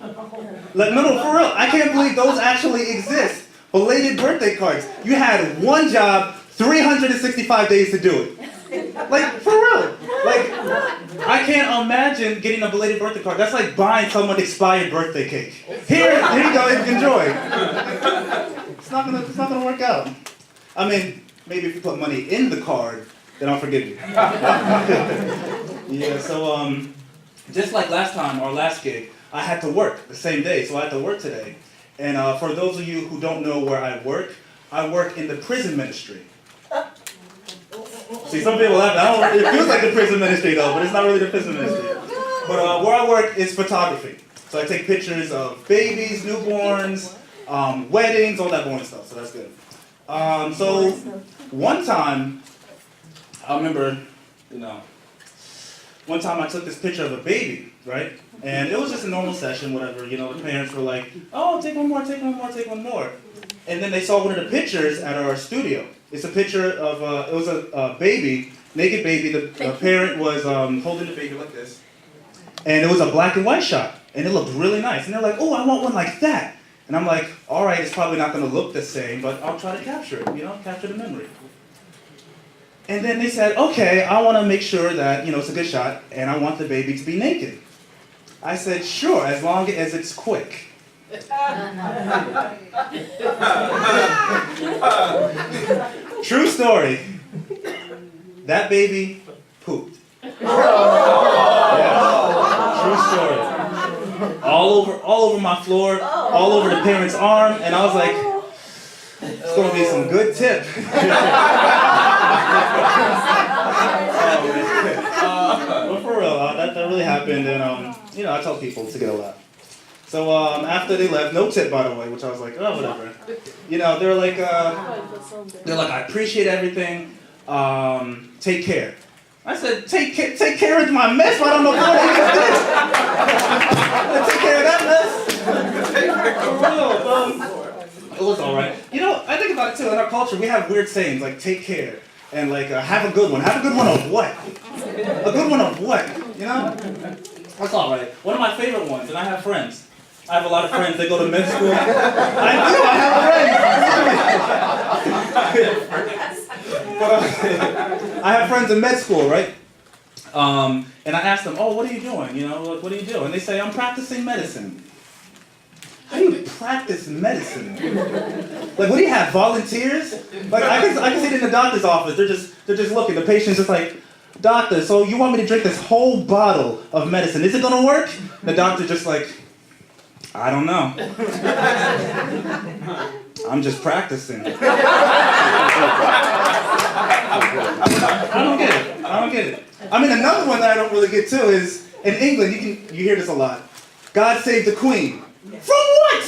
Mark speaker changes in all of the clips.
Speaker 1: Like, no, for real. I can't believe those actually exist. Belated birthday cards. You had one job, 365 days to do it. Like, for real. Like, I can't imagine getting a belated birthday card. That's like buying someone expired birthday cake. Here you go, enjoy. It's not gonna work out. I mean, maybe if you put money in the card, then I'll forgive you. Yeah, so just like last time, our last gig, I had to work the same day, so I had to work today. And for those of you who don't know where I work in the prison ministry. See, some people laugh. It feels like the prison ministry though, but it's not really the prison ministry. But where I work is photography. So I take pictures of babies, newborns, weddings, all that boring stuff. So that's good. So one time, I remember, one time I took this picture of a baby, right? And it was just a normal session, whatever. The parents were like, "Oh, take one more, take one more, take one more." And then they saw one of the pictures at our studio. It's a picture of, it was a baby, naked baby. The parent was holding the baby like this. And it was a black and white shot. And it looked really nice. And they're like, "Oh, I want one like that." And I'm like, all right, it's probably not going to look the same, but I'll try to capture it, capture the memory. And then they said, okay, I want to make sure that, it's a good shot, and I want the baby to be naked. I said, sure, as long as it's quick. True story. That baby pooped. Yeah. True story. All over my floor, all over the parent's arm, and I was like, it's gonna be some good tip. But for real, that really happened, and I tell people to get a laugh. So after they left, no tip by the way, which I was like, oh whatever. They're like, I appreciate everything. Take care. I said, take care of my mess. I don't know what it is. Take care of that mess. It was all right. I think about it too. In our culture, we have weird sayings like "take care" and like "have a good one." Have a good one of what? A good one of what? That's all right. One of my favorite ones, and I have friends. I have a lot of friends. They go to med school. I do. I have friends. I have friends in med school, right? And I asked them, "Oh, what are you doing? What do you do?" And they say, "I'm practicing medicine." How do you practice medicine? Like, what do you have? Volunteers? Like, I can see it in the doctor's office. They're just looking. The patient's just like, "Doctor, so you want me to drink this whole bottle of medicine? Is it gonna work?" The doctor's just like, "I don't know. I'm just practicing." I don't get it. I mean, another one that I don't really get too is, in England, you hear this a lot. God save the Queen. From what?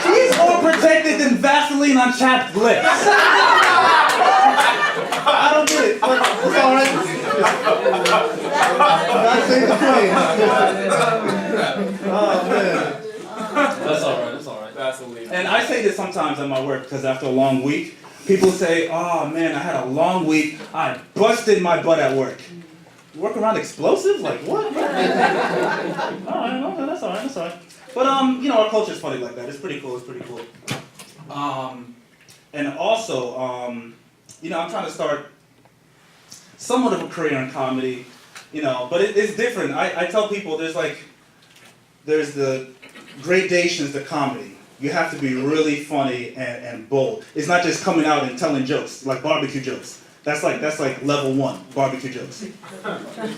Speaker 1: She's more protected than Vaseline on chapped lips. I don't get it, but it's all right. God save the Queen. Oh, man. That's all right.
Speaker 2: That's a lead.
Speaker 1: And I say this sometimes at my work, because after a long week, people say, "Oh man, I had a long week. I busted my butt at work." You work around explosives? Like what? All right, okay, that's all right. But our culture's funny like that. It's pretty cool. And also, I'm trying to start somewhat of a career in comedy, but it's different. I tell people there's the gradations to comedy. You have to be really funny and bold. It's not just coming out and telling jokes, like barbecue jokes. That's like level 1, barbecue jokes. And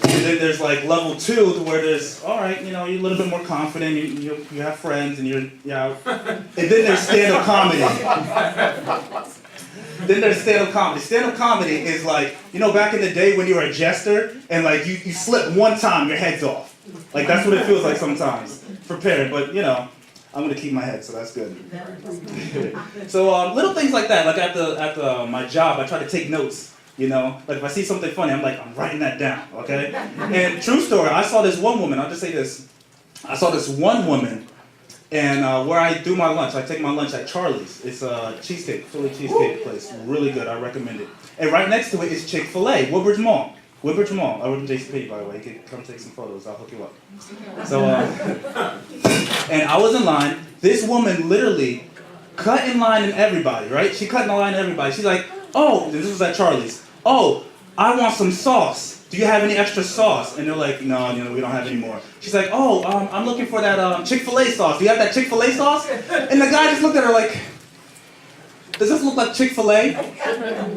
Speaker 1: then there's like level 2 to where there's, all right, you're a little bit more confident, you have friends, and and then there's stand-up comedy. Stand-up comedy is like, back in the day when you were a jester, and like you slip one time, your head's off. Like that's what it feels like sometimes. Prepared, but I'm gonna keep my head, so that's good. So little things like that, like at my job, I try to take notes. Like if I see something funny, I'm writing that down, okay? And true story, I saw this one woman. I'll just say this: I saw this one woman, and where I do my lunch, I take my lunch at Charlie's. It's a cheesecake, Philly cheesecake place, really good. I recommend it. And right next to it is Chick-fil-A, Woodbridge Mall. Woodbridge Mall. I work in JCPenney, by the way. You can come take some photos. I'll hook you up. So, and I was in line. This woman literally cut in line in everybody, right? She cut in line in everybody. She's like, oh, this was at Charlie's. Oh, I want some sauce. Do you have any extra sauce? And they're like, no, we don't have any more. She's like, oh, I'm looking for that Chick-fil-A sauce. Do you have that Chick-fil-A sauce? And the guy just looked at her like, does this look like Chick-fil-A?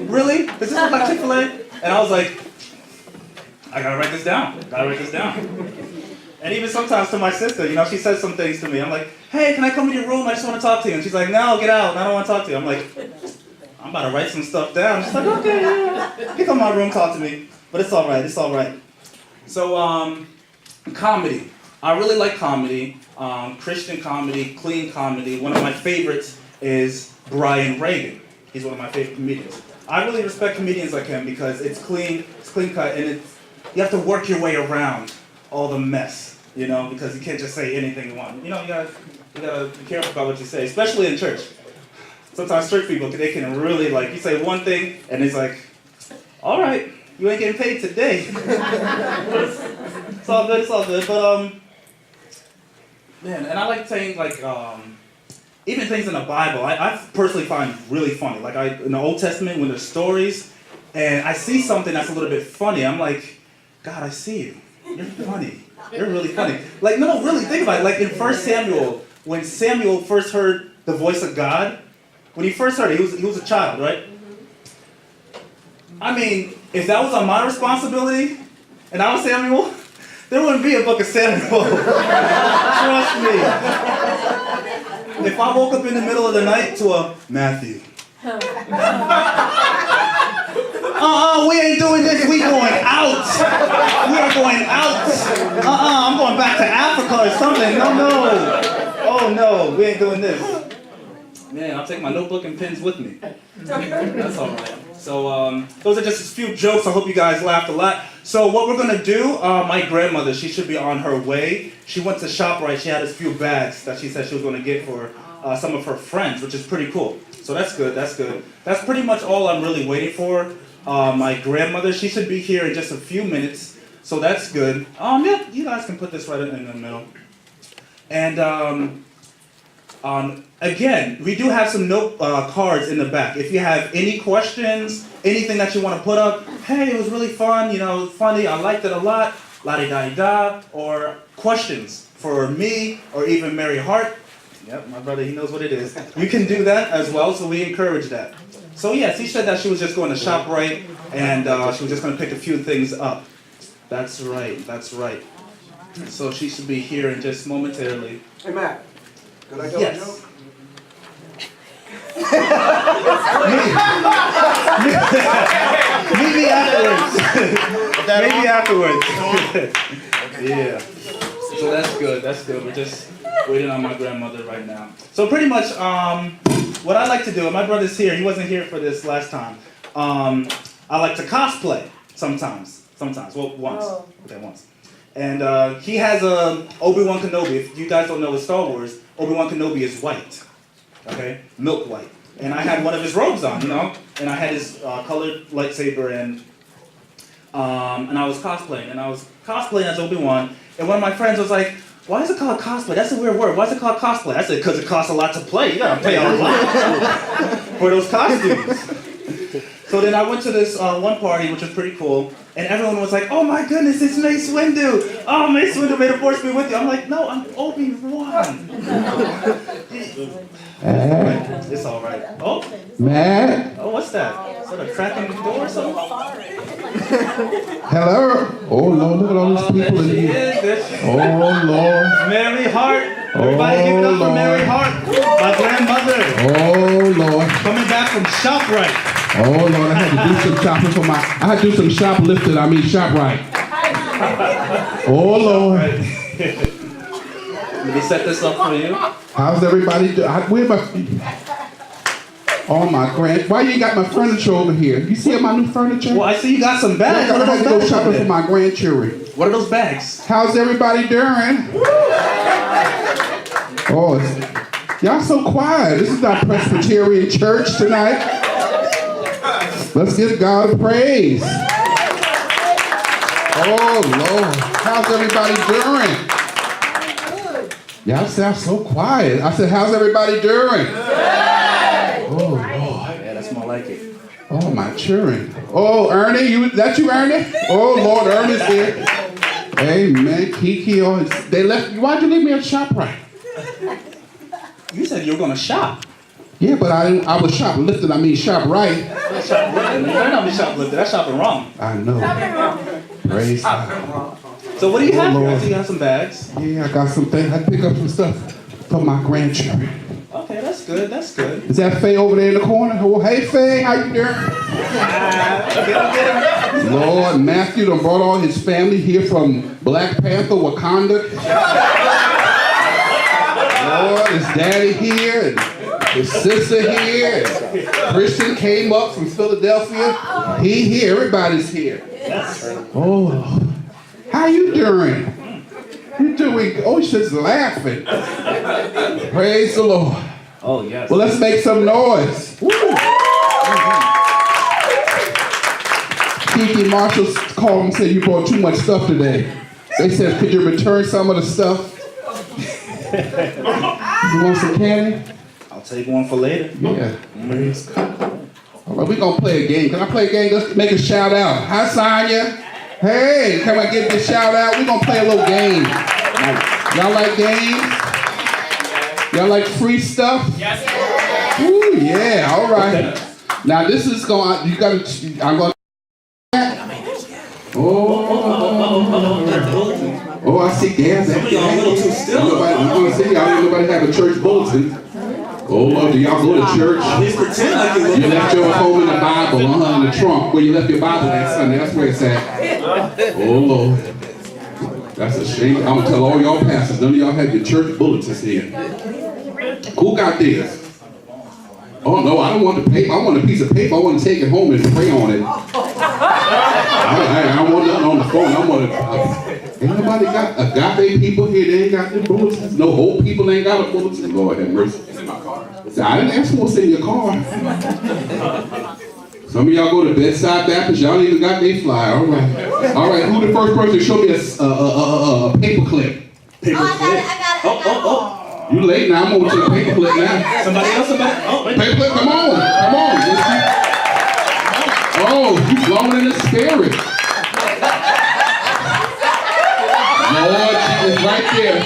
Speaker 1: Really? Does this look like Chick-fil-A? And I was like, I gotta write this down. And even sometimes to my sister, she says some things to me. I'm like, hey, can I come in your room? I just want to talk to you. And she's like, no, get out. I don't want to talk to you. I'm like, I'm about to write some stuff down. She's like, okay, yeah. You can come in my room, talk to me. But it's all right. So, comedy. I really like comedy. Christian comedy, clean comedy. One of my favorites is Brian Regan. He's one of my favorite comedians. I really respect comedians like him because it's clean cut, and you have to work your way around all the mess, because you can't just say anything you want. You gotta be careful about what you say, especially in church. Sometimes church people, they can really, you say one thing, and it's like, all right, you ain't getting paid today. It's all good. But, man, and I like saying, even things in the Bible, I personally find really funny. In the Old Testament, when there's stories, and I see something that's a little bit funny, I'm like, God, I see you. You're funny. You're really funny. No, really, think about it. In 1 Samuel, when Samuel first heard the voice of God, when he first heard it, he was a child, right? I mean, if that was on my responsibility, and I was Samuel, there wouldn't be a book of Samuel. Trust me. If I woke up in the middle of the night to a Matthew. We ain't doing this. We going out. We are going out. I'm going back to Africa or something. No. Oh no, we ain't doing this. Man, I'll take my notebook and pens with me. That's all right. So those are just a few jokes. I hope you guys laughed a lot. So what we're gonna do, my grandmother, she should be on her way. She went to ShopRite. She had a few bags that she said she was gonna get for some of her friends, which is pretty cool. So that's good. That's pretty much all I'm really waiting for. My grandmother, she should be here in just a few minutes. So that's good. Yeah, you guys can put this right in the middle. And again, we do have some note cards in the back. If you have any questions, anything that you want to put up, hey, it was really fun, funny, I liked it a lot, la-di-da-di-da, or questions for me or even Mary Hart. Yep, my brother, he knows what it is. You can do that as well, so we encourage that. So yes, he said that she was just going to ShopRite, and she was just going to pick a few things up. That's right. So she should be here in just momentarily.
Speaker 2: Hey, Matt. Could I tell
Speaker 1: yes.
Speaker 2: a joke?
Speaker 1: Meet me afterwards. Yeah. So that's good. We're just waiting on my grandmother right now. So pretty much, what I like to do, and my brother's here, he wasn't here for this last time. I like to cosplay sometimes. Well, once. Okay, once. And he has a Obi-Wan Kenobi. If you guys don't know it's Star Wars, Obi-Wan Kenobi is white. Okay? Milk white. And I had one of his robes on, and I had his colored lightsaber, and I was cosplaying. And I was cosplaying as Obi-Wan, and one of my friends was like, why is it called cosplay? That's a weird word. Why is it called cosplay? I said, because it costs a lot to play. You gotta pay a lot for those costumes. So then I went to this one party, which was pretty cool, and everyone was like, oh my goodness, it's Mace Windu. Oh, Mace Windu, may the force be with you. I'm like, no, I'm Obi-Wan. It's all right. Oh.
Speaker 3: Matt?
Speaker 1: Oh, what's that? Is that a crack in the door or something?
Speaker 3: Hello? Oh, Lord, look at all these people in here. Oh, Lord.
Speaker 1: Mary Hart. Everybody give it up for Mary Hart, my grandmother.
Speaker 3: Oh, Lord.
Speaker 1: Coming back from ShopRite.
Speaker 3: Oh, Lord, I had to do some shopping shoplifting, ShopRite. Oh, Lord.
Speaker 1: Let me set this up for you.
Speaker 3: How's everybody doing? Where my... Oh, my grand... Why you ain't got my furniture over here? You see my new furniture?
Speaker 1: Well, I see you got some bags.
Speaker 3: I had to go shopping for my grandchildren.
Speaker 1: What are those bags?
Speaker 3: How's everybody doing? Oh, y'all so quiet. This is not Presbyterian church tonight. Let's give God praise. Oh, Lord. How's everybody doing? Y'all sound so quiet. I said, how's everybody doing? Oh, Lord.
Speaker 1: Yeah, that's more like it.
Speaker 3: Oh, my children. Oh, Ernie, that you, Ernie? Oh, Lord, Ernie's here. Amen. Kiki, they left. Why'd you leave me at ShopRite?
Speaker 1: You said you were gonna shop.
Speaker 3: Yeah, but I was shoplifting. I mean, ShopRite.
Speaker 1: Shoplifting. You better not be shoplifting. That's shopping wrong.
Speaker 3: I know. Praise God.
Speaker 1: So what do you have here? I
Speaker 3: Lord.
Speaker 1: see you have some bags.
Speaker 3: Yeah, I got some things. I pick up some stuff for my grandchildren.
Speaker 1: Okay, that's good. That's good.
Speaker 3: Is that Faye over there in the corner? Oh, hey, Faye, how you doing?
Speaker 1: Get him.
Speaker 3: Lord, Matthew done brought all his family here from Black Panther, Wakanda. Lord, his daddy here, and his sister here. And Christian came up from Philadelphia. He here. Everybody's here. Oh, how you doing? You doing? Oh, she's just laughing. Praise the Lord.
Speaker 1: Oh yes.
Speaker 3: Well, let's make some noise. Kiki Marshall called and said you brought too much stuff today. They said, could you return some of the stuff? You want some candy?
Speaker 1: I'll take one for later.
Speaker 3: Yeah. Praise God. All right, we're going to play a game. Can I play a game? Let's make a shout out. Hi, Sonya. Hey, can I give you a shout out? We're going to play a little game. Y'all like games? Y'all like free stuff? Yes. Ooh, yeah. All right. Now, this is going, you got to, I'm going to, oh, I see gas.
Speaker 1: Some of y'all a little too still.
Speaker 3: Nobody have a church bulletin. Oh, Lord, do y'all go to church?
Speaker 1: Just pretend like you
Speaker 3: You left your home in the Bible, in the trunk, where you left your Bible that Sunday. That's where it's at. Oh, Lord. That's a shame. I'm going to tell all y'all pastors, none of y'all have your church bulletins here. Who got this? Oh, no, I don't want the paper. I want a piece of paper. I want to take it home and pray on it. I don't want nothing on the phone. I want to... ain't nobody got agape people here. They ain't got the bulletins. No old people ain't got a bulletin. Lord have mercy. It's in my car. I didn't ask for what's in your car. Some of y'all go to Bedside Baptist. Y'all ain't even got their flyer. All right. All right. Who the first person to show me a paper clip?
Speaker 4: I got it.
Speaker 3: You late now. I'm going to the paper clip now.
Speaker 1: Somebody else. Oh, wait.
Speaker 3: Paper clip. Come on. Come on. Oh, you flowing in the spirit. Lord Jesus, right there.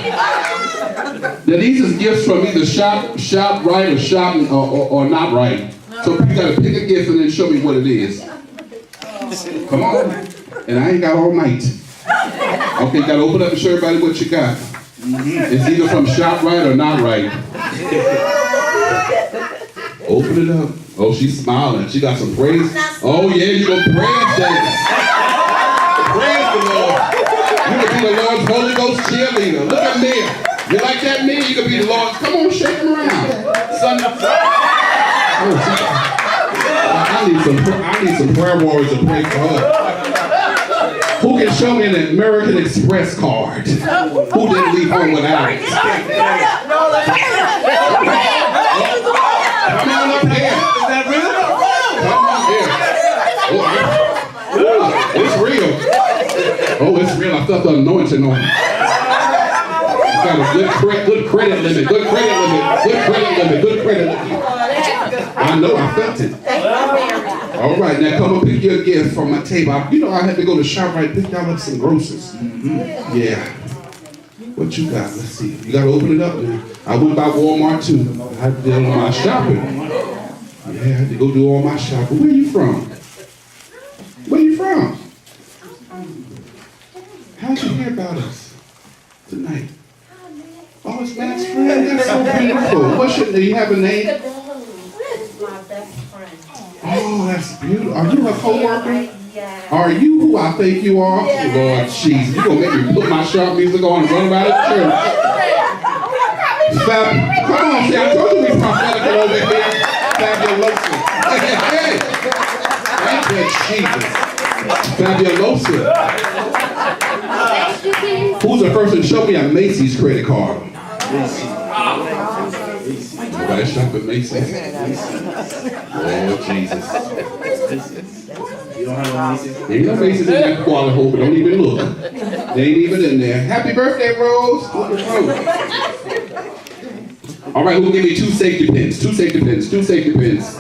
Speaker 3: Now these is gifts from either shop right or shop or not right. So you gotta pick a gift and then show me what it is. Come on. And I ain't got all night. Okay, gotta open up and show everybody what you got. It's either from shop right or not right. Open it up. Oh, she's smiling. She got some praise. Oh yeah, you go praise dance. Praise the Lord. You can be the Lord's Holy Ghost cheerleader. Look at me. You like that me? You can be the Lord. Come on, shake him around. Son. Oh, I need some prayer warriors to pray for her. Who can show me an American Express card? Who didn't leave home without it? Come on up here.
Speaker 1: Is that real?
Speaker 3: Come on here. It's real. Oh, it's real. I felt the anointing on it. Got a good credit limit. Good credit limit. I know. I felt it. All right, now come and pick your gift from my table. You know I had to go to ShopRite, pick y'all up some groceries. Yeah. What you got? Let's see. You got to open it up now. I went by Walmart too. I did all my shopping. Yeah, I had to go do all my shopping. Where you from? Where you from? How'd you hear about us tonight? Oh, it's Matt's friend. That's so beautiful. What's your name? Do you have a name?
Speaker 4: My best friend.
Speaker 3: Oh, that's beautiful. Are you a co-worker?
Speaker 4: Yeah.
Speaker 3: Are you who I think you are? Lord Jesus, you gonna make me put my sharp music on and run around the church. Come on, see, I told you we prophetical over here. Fabulosa. Hey. Thank you, Jesus. Fabulosa. Who's the first to show me a Macy's credit card? Nobody shop at Macy's. Lord Jesus.
Speaker 1: don't have no Macy's?
Speaker 3: Ain't no Macy's in that quality hole, but don't even look. They ain't even in there. Happy birthday, Rose. Look at Rose. All right, who'll give me 2 safety pins? 2 safety pins. 2 safety pins.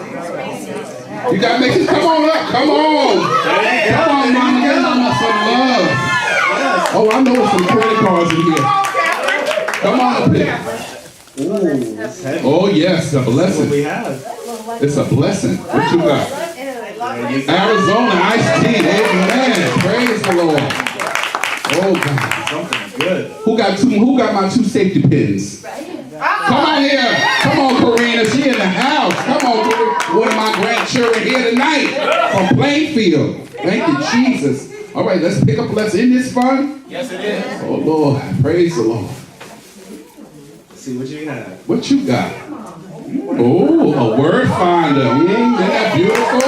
Speaker 3: You got Macy's? Come on up. Come on. Come on, mama. Give mama some love. Oh, I know there's some credit cards in here. Come on up here.
Speaker 1: Ooh, that's heavy.
Speaker 3: Oh, yes, a
Speaker 1: That's what
Speaker 3: blessing.
Speaker 1: we have.
Speaker 3: It's a blessing. What you got? Arizona iced tea. Amen. Praise the Lord. Oh, God.
Speaker 1: Something good.
Speaker 3: Who got my 2 safety pins? Come on here. Come on, Karina. She in the house. Come on, one of my grandchildren here tonight from Plainfield. Thank you, Jesus. All right, let's pick up. Let's end this fun.
Speaker 1: Yes, it is.
Speaker 3: Oh, Lord. Praise the Lord.
Speaker 1: Let's see what you have.
Speaker 3: What you got? Oh, a word finder. Isn't that beautiful?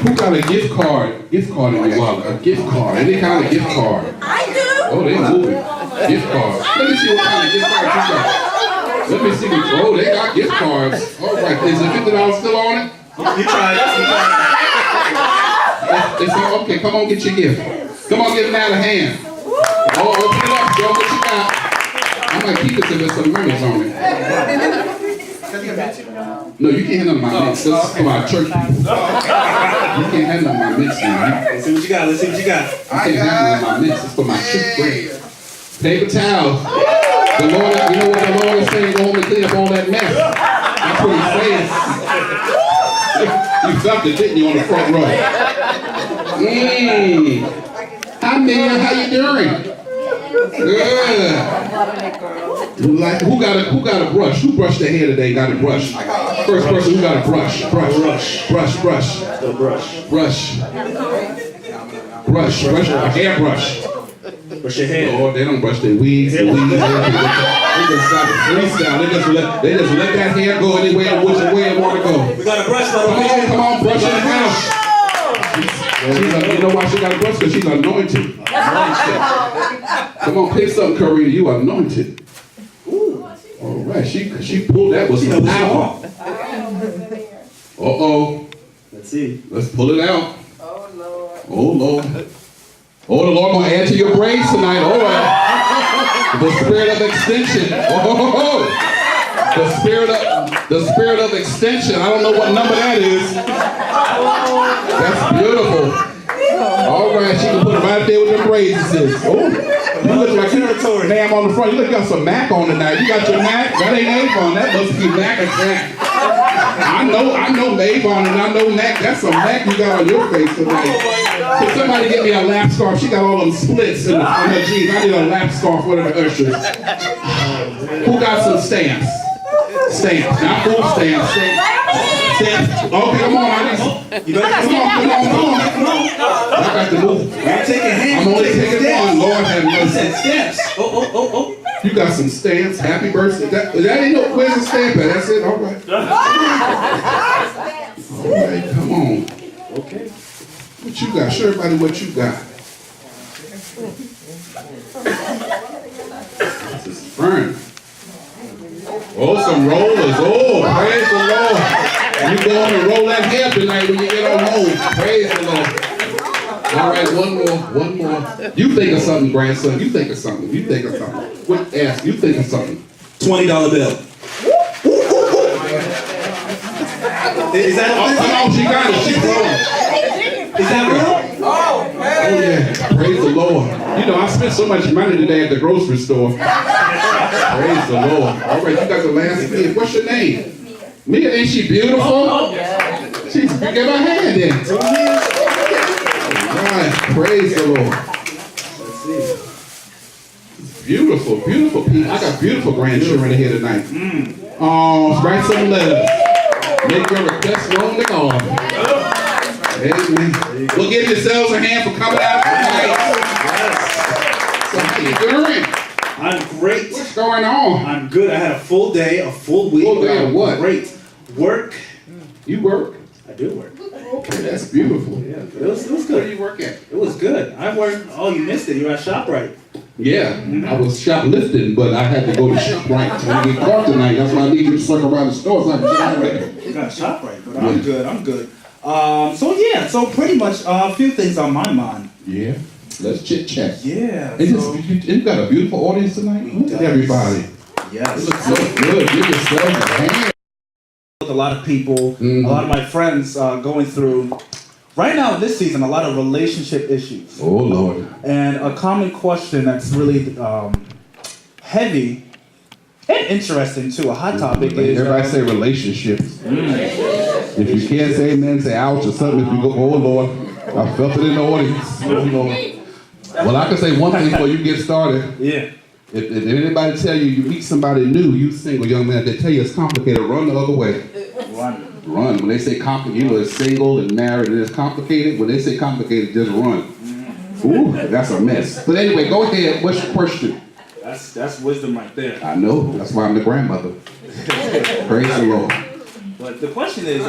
Speaker 3: Who got a gift card? Gift card in your wallet. A gift card. Any kind of gift card.
Speaker 4: I do.
Speaker 3: Oh, they moving. Gift cards. Let me see what kind of gift cards you got. Let me see. Oh, they got gift cards. All right. Is the $50 still on it?
Speaker 1: You tried it.
Speaker 3: It's all, okay, come on, get your gift. Come on, give them out a hand. Oh, open it up, Joe. What you got? I might keep it till there's some members on it. No, you can't have none of my mix. This is for our church people. You can't have none of my mix now.
Speaker 1: Let's see what you got. Let's see what you got.
Speaker 3: You can't have none of my mix. It's for my church friends. Paper towels. The Lord, you know what the Lord is saying? Go home and clean up all that mess. That's what he's saying. You felt it, didn't you, on the front row? Hi, Mia. How you doing? Good. Like, who got a brush? Who brushed their hair today? Got a brush. First person who got a brush. Brush. Brush. Brush.
Speaker 1: The brush.
Speaker 3: Brush. Brush. Brush. A hairbrush.
Speaker 1: Brush your hair.
Speaker 3: Lord, they don't brush their weeds. They just stop it freestyle. They just let that hair go anywhere which way it want to go.
Speaker 1: We got a brush, though.
Speaker 3: Come on, brush in the house. You know why she got a brush? Because she's anointed. Come on, pick something, Karina. You are anointed. Ooh. All right, she pulled that with some power. Uh-oh.
Speaker 1: Let's see.
Speaker 3: Let's pull it out. Oh, Lord. Oh, the Lord gonna add to your praise tonight. All right. The spirit of extension. Oh. The spirit of extension. I don't know what number that is. That's beautiful. All right, she can put it right there with the praises. Oh, you look like you're ham on the front. You look like some Mac on tonight. You got your Mac? That ain't Avon. That must be Mac attack. I know Avon and I know Mac. That's some Mac you got on your face tonight. Can somebody get me a lap scarf? She got all them splits in her jeans. I need a lap scarf, one of the ushers. Who got some stamps? Stamps, not food stamps. Stamps. Okay, come on,
Speaker 1: You better
Speaker 3: come on. I got to move.
Speaker 1: You're taking hands.
Speaker 3: I'm only taking one. Lord have mercy.
Speaker 1: Stamps. Oh.
Speaker 3: You got some stamps. Happy birthday. That ain't no, where's the stamp at? That's it. All right. All right, come on.
Speaker 1: Okay.
Speaker 3: What you got? Show everybody what you got. This is fun. Oh, some rollers. Oh, praise the Lord. You go on and roll that hair tonight when you get on home. Praise the Lord. All right, one more. You think of something, grandson. You think of something. What ask? You think of something.
Speaker 1: $20 bill. Is that
Speaker 3: Come on, she got it. She's rolling.
Speaker 1: Is that real?
Speaker 3: Oh, yeah. Praise the Lord. You know, I spent so much money today at the grocery store. Praise the Lord. All right, you got the last kid. What's your name? Mia, ain't she beautiful? Give her a hand in. All right, praise the Lord. Beautiful people. I got beautiful grandchildren here tonight. Oh, write some letters. Make your request known to God. Amen. Well, give yourselves a hand for coming out tonight. So how you doing?
Speaker 1: I'm great.
Speaker 3: What's going on?
Speaker 1: I'm good. I had a full day, a full week.
Speaker 3: Full day of what?
Speaker 1: Great. Work.
Speaker 3: You work?
Speaker 1: I do work.
Speaker 3: Okay, that's beautiful.
Speaker 1: Yeah, it was
Speaker 3: Where do
Speaker 1: good.
Speaker 3: you work at?
Speaker 1: It was good. I worked. Oh, you missed it. You're at ShopRite.
Speaker 3: Yeah, I was shoplifting, but I had to go to ShopRite to get caught tonight. That's why I need you to circle around the store so I can get out of it.
Speaker 1: You got shop right, but I'm good. I'm good. So pretty much a few things on my mind.
Speaker 3: Yeah, let's chit chat.
Speaker 1: Yeah.
Speaker 3: And you got a beautiful audience tonight. Look at everybody. It
Speaker 1: Yes.
Speaker 3: looks so good. Give yourself a hand.
Speaker 1: With a lot of people, a lot of my friends going through right now this season a lot of relationship issues.
Speaker 3: Oh Lord.
Speaker 1: And a common question that's really heavy and interesting too, a hot topic is
Speaker 3: Everybody say relationships. If you can't say amen, say ouch or something. If you go, oh Lord, I felt it in the audience. Oh Lord. Well, I can say one thing before you get started.
Speaker 1: yeah.
Speaker 3: If anybody tell you meet somebody new, you single young man, they tell you it's complicated, run the other way.
Speaker 1: Run.
Speaker 3: Run. When they say complicated, it's single and married and it's complicated. When they say complicated, just run. Ooh, that's a mess. But anyway, go ahead. What's your question?
Speaker 1: That's wisdom right there.
Speaker 3: I know. That's why I'm the grandmother. Praise the Lord.
Speaker 1: But the question is,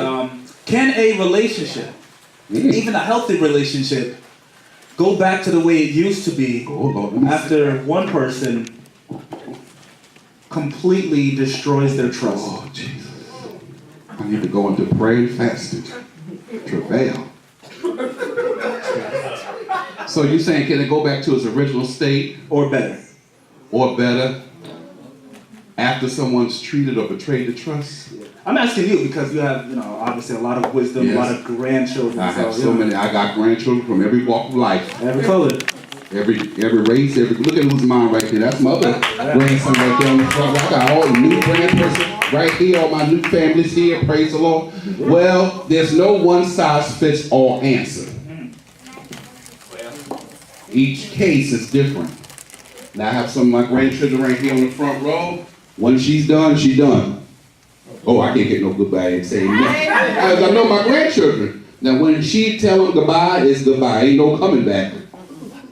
Speaker 1: can a relationship, even a healthy relationship, go back to the way it used to be
Speaker 3: Oh Lord. Let me see.
Speaker 1: after one person completely destroys their trust?
Speaker 3: Oh Jesus. I need to go into prayer and fasting. Travail. So you saying can it go back to its original state
Speaker 1: Or better?
Speaker 3: or better after someone's treated or betrayed the trust?
Speaker 1: I'm asking you because you have, obviously a lot of wisdom,
Speaker 3: Yes.
Speaker 1: a lot of grandchildren.
Speaker 3: I have so many. I got grandchildren from every walk of life,
Speaker 1: Every color.
Speaker 3: every race, look at who's mine right there. That's my other grandson right there on the front. I got all the new grandperson right here, all my new families here, praise the Lord. Well, there's no one size fits all answer. Each case is different. Now I have some of my grandchildren right here on the front row. When she's done, she's done. Oh, I can't get no goodbye and say nothing. I know my grandchildren. Now when she tell them goodbye, it's goodbye. Ain't no coming back.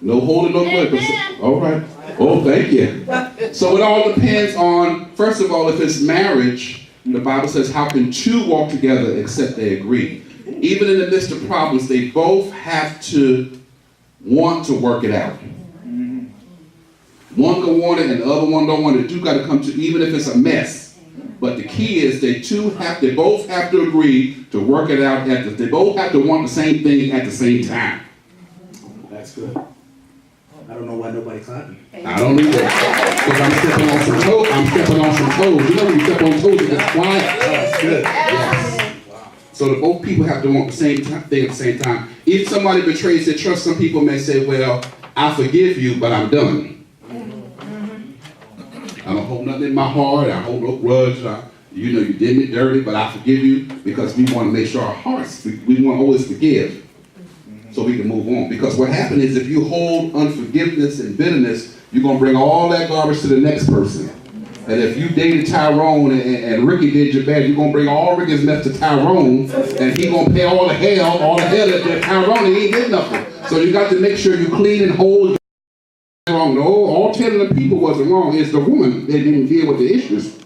Speaker 3: No holding no grudges. All right. Oh, thank you. So it all depends on, first of all, if it's marriage, the Bible says, how can two walk together except they agree? Even in the midst of problems, they both have to want to work it out. One can want it and the other one don't want it. Two got to come to, even if it's a mess. But the key is they both have to agree to work it out. They both have to want the same thing at the same time.
Speaker 1: That's good. I don't know why nobody clapping.
Speaker 3: I don't either. Because I'm stepping on some toes. You know when you step on toes, it gets quiet.
Speaker 1: That's good.
Speaker 3: Yes. So the both people have to want the same thing at the same time. If somebody betrays their trust, some people may say, well, I forgive you, but I'm done. I don't hold nothing in my heart. I hold no grudge. You did me dirty, but I forgive you because we want to make sure our hearts, we want to always forgive so we can move on. Because what happens is if you hold unforgiveness and bitterness, you're going to bring all that garbage to the next person. And if you dated Tyrone and Ricky did you bad, you're going to bring all Ricky's mess to Tyrone and he going to pay all the hell that Tyrone, he ain't did nothing. So you got to make sure you clean and hold. Wrong. No, all 10 of the people wasn't wrong. It's the woman that didn't deal with the issues.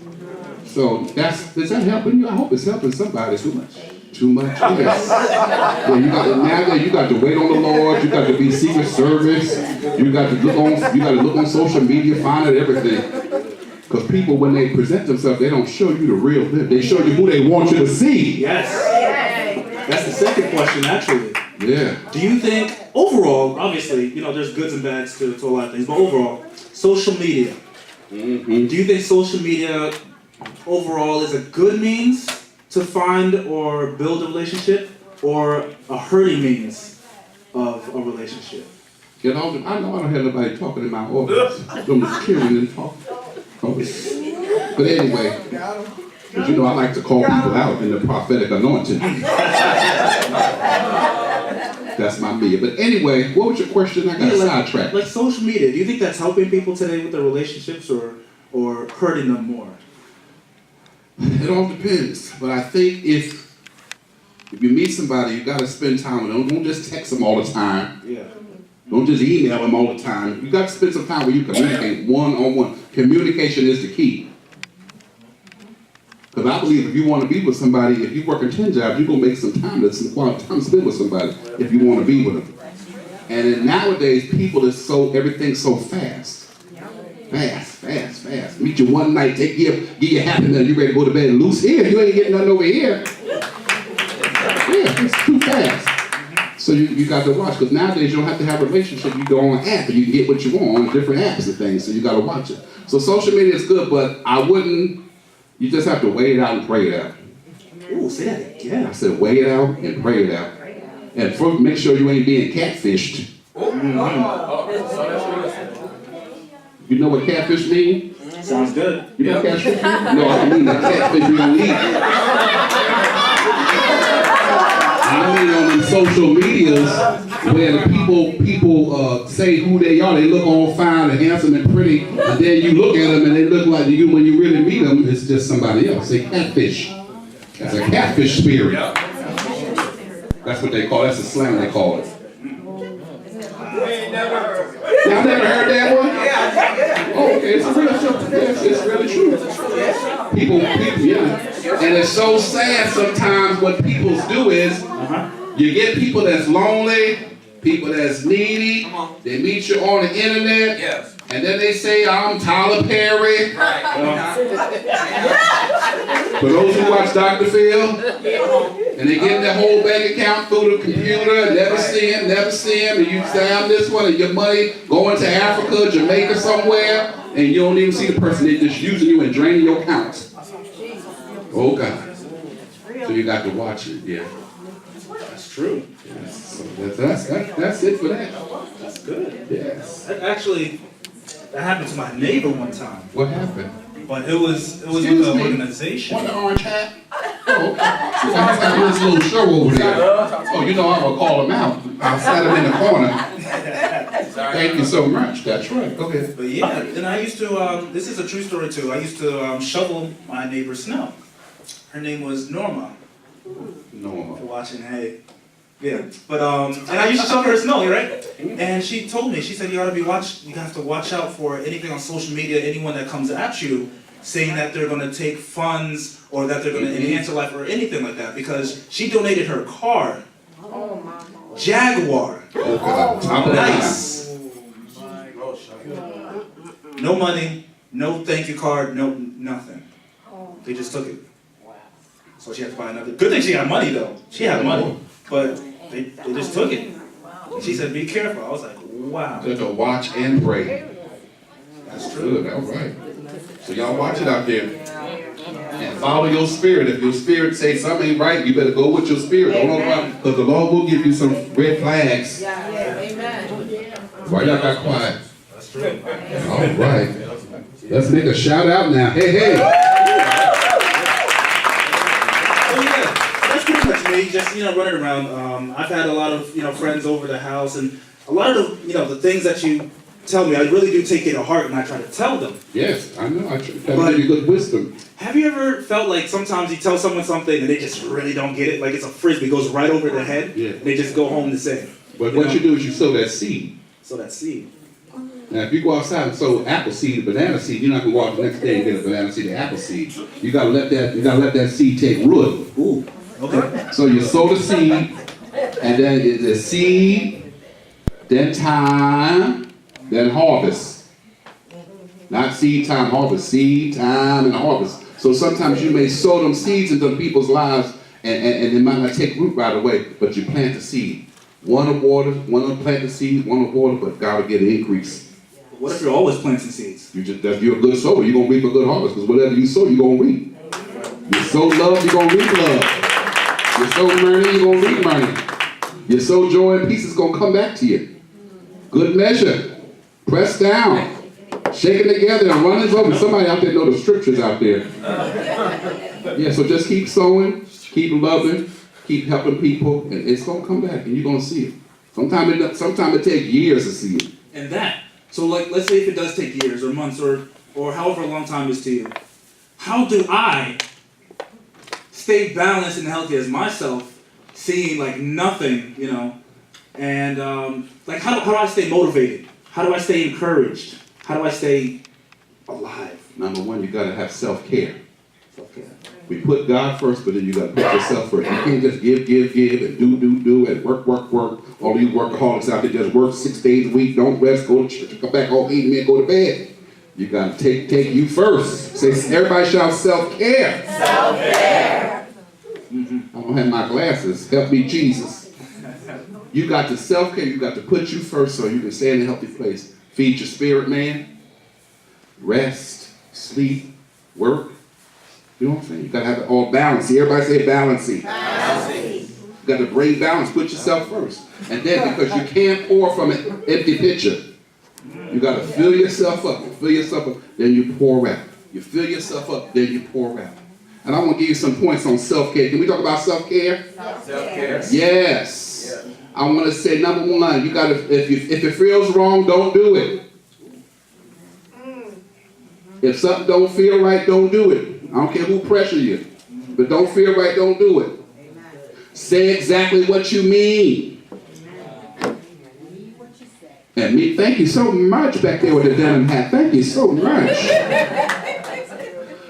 Speaker 3: So does that helping you? I hope it's helping somebody. Too much. Too much. Yes. Yeah, you got to wait on the Lord. You got to be Secret Service. You got to look on social media, find out everything. Because people, when they present themselves, they don't show you the real them. They show you who they want you to see.
Speaker 1: Yes. That's the second question, actually.
Speaker 3: Yeah.
Speaker 1: Do you think, overall, obviously, there's goods and bads to a lot of things, but overall, social media.
Speaker 3: Mm-hmm.
Speaker 1: Do you think social media, overall, is a good means to find or build a relationship, or a hurting means of a relationship?
Speaker 3: I know I don't have nobody talking in my office. I'm just killing and talking. But anyway, because I like to call people out in the prophetic anointing. That's my media. But anyway, what was your question? I got sidetracked.
Speaker 1: Like social media, do you think that's helping people today with their relationships or hurting them more?
Speaker 3: It all depends. But I think if you meet somebody, you got to spend time with them. Don't just text them all the time.
Speaker 1: Yeah.
Speaker 3: Don't just email them all the time. You got to spend some time where you communicate one-on-one. Communication is the key. Because I believe if you want to be with somebody, if you're working 10 jobs, you're going to make some quality time to spend with somebody if you want to be with them. And then nowadays, everything's so fast. Fast. Meet you one night, give you happiness, you ready to go to bed. Loose here, you ain't getting nothing over here. Yeah, it's too fast. So you got to watch, because nowadays you don't have to have a relationship. You go on an app and you can get what you want on different apps and things, so you got to watch it. So social media is good, but you just have to weigh it out and pray it out.
Speaker 1: Ooh, say that again.
Speaker 3: I said weigh it out and pray it out. And first, make sure you ain't being catfished. You know what catfish mean?
Speaker 1: Sounds good.
Speaker 3: You know catfish? No, I mean the catfish you don't eat. I mean on the social medias where the people say who they are. They look all fine and handsome and pretty, and then you look at them and they look like you. When you really meet them, it's just somebody else. Say catfish. That's a catfish spirit. That's what they call it. That's the slang they call it. Y'all never heard that one? Oh, okay, it's real true. It's really true. People, yeah. And it's so sad sometimes what people do is, you get people that's lonely, people that's needy, they meet you on the internet, and then they say, I'm Tyler Perry. For those who watch Dr. Phil, and they get their whole bank account through the computer, never see him, and you say, I'm this one, and your money going to Africa, Jamaica, somewhere, and you don't even see the person. They're just using you and draining your accounts. Oh, God. So you got to watch it, yeah.
Speaker 1: That's true.
Speaker 3: Yes. So that's it for that.
Speaker 1: That's good.
Speaker 3: Yes.
Speaker 1: That happened to my neighbor one time.
Speaker 3: What happened?
Speaker 1: But it was with
Speaker 3: Excuse
Speaker 1: an
Speaker 3: me.
Speaker 1: organization.
Speaker 3: Want the orange hat? Oh, okay. I got this little show over there. Oh, you know I'm gonna call him out. I'll set him in the corner. Thank you so much. That's right. Go ahead.
Speaker 1: But yeah, and I used to, this is a true story too. I used to shovel my neighbor's snow. Her name was Norma.
Speaker 3: No.
Speaker 1: For watching, hey. Yeah, but and I used to shovel her snow, right? And she told me, she said you have to watch out for anything on social media, anyone that comes at you saying that they're gonna take funds or that they're gonna enhance your life or anything like that, because she donated her car. Jaguar.
Speaker 3: Oh, God. Top of the line.
Speaker 1: Nice. No money, no thank you card, no nothing. They just took it. So she had to buy another. Good thing she got money though. She had money, but they just took it. And she said, "Be careful." I was like, "Wow."
Speaker 3: So to watch and pray.
Speaker 1: That's true.
Speaker 3: Good. All right. So y'all watch it out there. And follow your spirit. If your spirit says something ain't right, you better go with your spirit. Don't know why, because the Lord will give you some red flags. Why y'all got quiet?
Speaker 1: That's true.
Speaker 3: All right. Let's make a shout out now. Hey, hey.
Speaker 1: So yeah, that's pretty much me. Just running around. I've had a lot of friends over the house, and a lot of the things that you tell me, I really do take it to heart, and I try to tell them.
Speaker 3: Yes, I know. I try to give you good wisdom.
Speaker 1: Have you ever felt like sometimes you tell someone something and they just really don't get it? Like it's a frisbee, goes right over their head.
Speaker 3: Yeah.
Speaker 1: And they just go home the same.
Speaker 3: But what you do is you sow that seed.
Speaker 1: So that seed.
Speaker 3: Now, if you go outside and sow apple seed, banana seed, you're not gonna go out the next day and get a banana seed, an apple seed. You gotta let that seed take root.
Speaker 1: Ooh. Okay.
Speaker 3: So you sow the seed, and then it's a seed, then time, then harvest. Not seed time, harvest. Seed time and harvest. So sometimes you may sow them seeds into people's lives, and it might not take root right away, but you plant the seed. One will water, one will plant the seed, one will water, but God will get an increase.
Speaker 1: What if you're always planting seeds?
Speaker 3: You're a good sower, you're going to reap a good harvest, because whatever you sow, you're going to reap. You sow love, you're going to reap love. You sow money, you're going to reap money. You sow joy and peace, it's going to come back to you. Good measure, pressed down, shaken together, and running over. Somebody out there know the scriptures out there. Yeah, so just keep sowing, keep loving, keep helping people, and it's going to come back, and you're going to see it. Sometimes it takes years to see it.
Speaker 1: And that. So like, let's say if it does take years or months or however long time it is to you, how do I stay balanced and healthy as myself, seeing like nothing, and like how do I stay motivated? How do I stay encouraged? How do I stay alive?
Speaker 3: Number one, you got to have self-care.
Speaker 1: Self-care.
Speaker 3: We put God first, but then you got to put yourself first. You can't just give, and do, and work. All these workaholics out there just work 6 days a week, don't rest, go to church, come back home, eat, and then go to bed. You got to take you first. Say, everybody shout self-care.
Speaker 4: Self-care.
Speaker 3: I don't have my glasses. Help me, Jesus. You got to self-care. You got to put you first so you can stay in a healthy place. Feed your spirit, man. Rest, sleep, work. You know what I'm saying? You got to have it all balanced. Everybody say balancing. You got to bring balance. Put yourself first. And then because you can't pour from an empty pitcher, you got to fill yourself up. Fill yourself up, then you pour out. You fill yourself up, then you pour out. And I want to give you some points on self-care. Can we talk about self-care?
Speaker 2: Self-care.
Speaker 3: Yes. I want to say number one, you got to, if it feels wrong, don't do it. If something don't feel right, don't do it. I don't care who pressure you. But don't feel right, don't do it. Say exactly what you mean. And me, thank you so much back there with the denim hat. Thank you so much.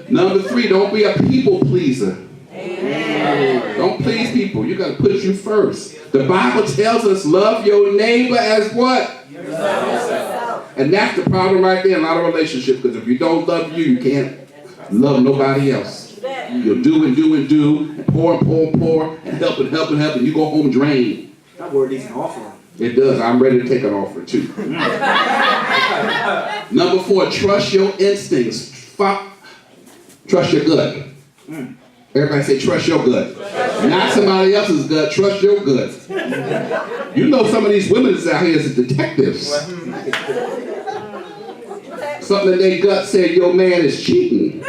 Speaker 3: Number three, don't be a people pleaser. Don't please people. You got to put you first. The Bible tells us love your neighbor as what? Yourself. And that's the problem right there in a lot of relationships. Because if you don't love you can't love nobody else. You'll do and do and do, and pour and pour and pour, and help and help and help, and you go home drained.
Speaker 2: That word needs an offering.
Speaker 3: It does. I'm ready to take an offer too. Number four, trust your instincts. Trust your gut. Everybody say trust your gut. Not somebody else's gut, trust your gut. You know some of these women is out here as detectives. Something in their gut said your man is cheating.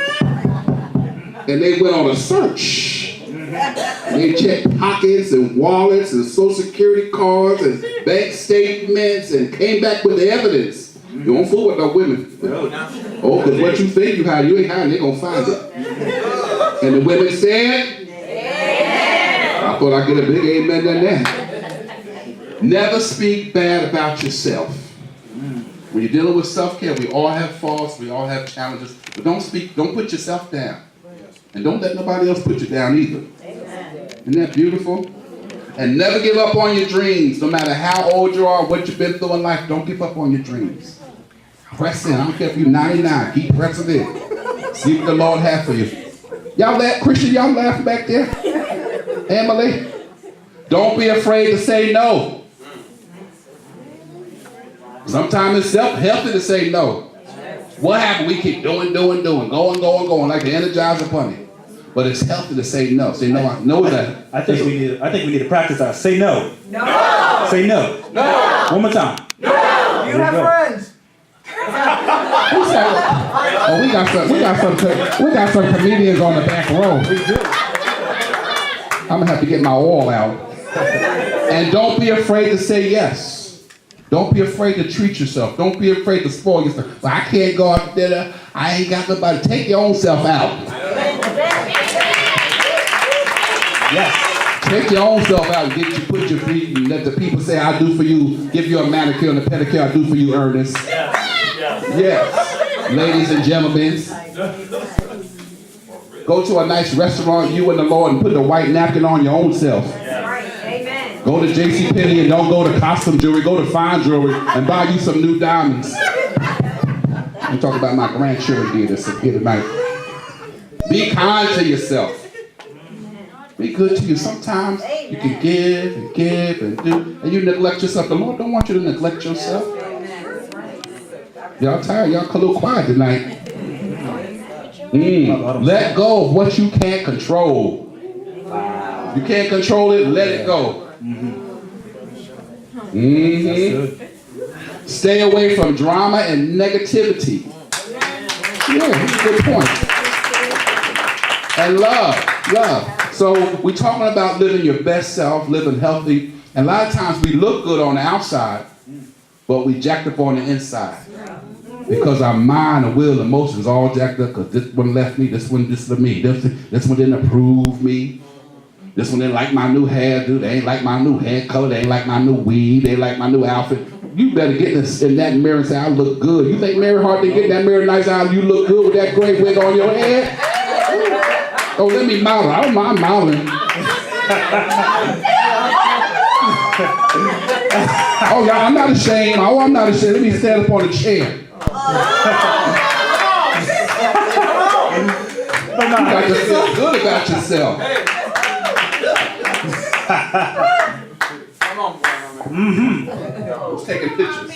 Speaker 3: And they went on a search. They checked pockets and wallets and social security cards and bank statements and came back with the evidence. You don't fool with no women. Oh, because what you think you hide, you ain't hiding, they're going to find it. And the women said, I thought I'd get a big amen than that. Never speak bad about yourself. When you're dealing with self-care, we all have faults, we all have challenges, but don't put yourself down. And don't let nobody else put you down either. Isn't that beautiful? And never give up on your dreams. No matter how old you are, what you've been through in life, don't give up on your dreams. Press in. I don't care if you're 99. Keep pressing in. See what the Lord has for you. Y'all laugh, Christian, y'all laughing back there? Emily? Don't be afraid to say no. Sometimes it's healthy to say no. What happened? We keep doing, going, like the Energizer Bunny. But it's healthy to say no. Say no. I know that.
Speaker 1: I think we need to practice our say no.
Speaker 4: No.
Speaker 1: Say no.
Speaker 2: No.
Speaker 1: One more time.
Speaker 2: No. You have friends.
Speaker 3: Who said, oh, we got some comedians on the back row.
Speaker 1: We do.
Speaker 3: I'm gonna have to get my oil out. And don't be afraid to say yes. Don't be afraid to treat yourself. Don't be afraid to spoil yourself. Well, I can't go out to dinner. I ain't got nobody. Take your own self out.
Speaker 1: Yes.
Speaker 3: Take your own self out and put your feet and let the people say, I do for you. Give you a manicure and a pedicure. I do for you, Ernest. Yes. Ladies and gentlemen. Go to a nice restaurant, you and the Lord, and put the white napkin on your own self.
Speaker 4: Amen.
Speaker 3: Go to JCPenney and don't go to costume jewelry. Go to fine jewelry and buy you some new diamonds. I'm talking about my grandchildren here tonight. Be kind to yourself. Be good to you. Sometimes you can give and give and do, and you neglect yourself. The Lord don't want you to neglect yourself. Y'all tired? Y'all a little quiet tonight. Let go of what you can't control. You can't control it, let it go. Stay away from drama and negativity. Yeah, that's a good point. And love. So we're talking about living your best self, living healthy. And a lot of times we look good on the outside, but we jacked up on the inside. Because our mind, our will, emotions all jacked up because this one left me, this one dislike me, this one didn't approve me. This one didn't like my new hairdo, they ain't like my new hair color, they ain't like my new weave, they ain't like my new outfit. You better get in that mirror and say, I look good. You think Mary Hart didn't get in that mirror nice out, you look good with that gray wig on your head? Oh, let me model. I don't mind modeling. Oh, y'all, I'm not ashamed. Oh, I'm not ashamed. Let me stand up on a chair.
Speaker 1: or
Speaker 3: You got
Speaker 1: not?
Speaker 3: to feel good about yourself.
Speaker 2: Come on, boy.
Speaker 3: Who's taking pictures?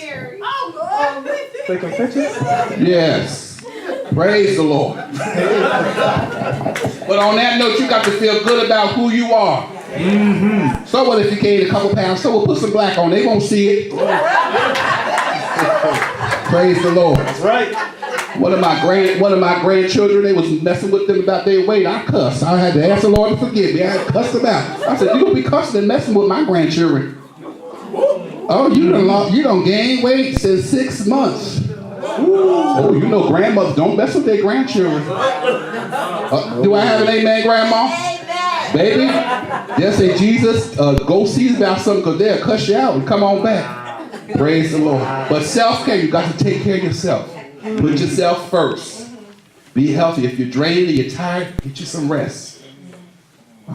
Speaker 1: Taking pictures?
Speaker 3: Yes. Praise the Lord. But on that note, you got to feel good about who you are. So what if you gained a couple pounds? So we'll put some black on. They won't see it. Praise the Lord.
Speaker 1: That's right.
Speaker 3: One of my grandchildren, they was messing with them about their weight. I cussed. I had to ask the Lord to forgive me. I had cussed them out. I said, you gonna be cussing and messing with my grandchildren. Oh, you done gained weight since 6 months. Oh, you know grandmothers don't mess with their grandchildren. Do I have an amen, grandma?
Speaker 4: Amen.
Speaker 3: Baby, just say, Jesus, go see about something because they'll cuss you out and come on back. Praise the Lord. But self-care, you got to take care of yourself. Put yourself first. Be healthy. If you're drained and you're tired, get you some rest.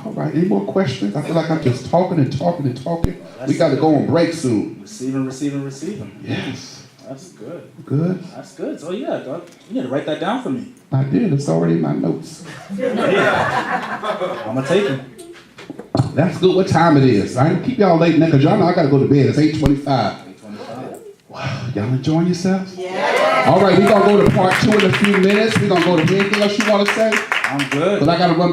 Speaker 3: All right, any more questions? I feel like I'm just talking and talking and talking. We got to go on break soon.
Speaker 1: Receiving.
Speaker 3: Yes.
Speaker 1: That's good.
Speaker 3: Good.
Speaker 1: That's good. So yeah, dog, you need to write that down for me.
Speaker 3: I did. It's already in my notes.
Speaker 1: I'm gonna take them.
Speaker 3: That's good. What time it is? I ain't keep y'all late now because y'all know I got to go to bed. It's 8:25. Wow, y'all enjoying yourselves?
Speaker 4: Yeah.
Speaker 3: All right, we're going to go to part 2 in a few minutes. We're going to go to anything else you want to say?
Speaker 1: I'm good.
Speaker 3: But I gotta run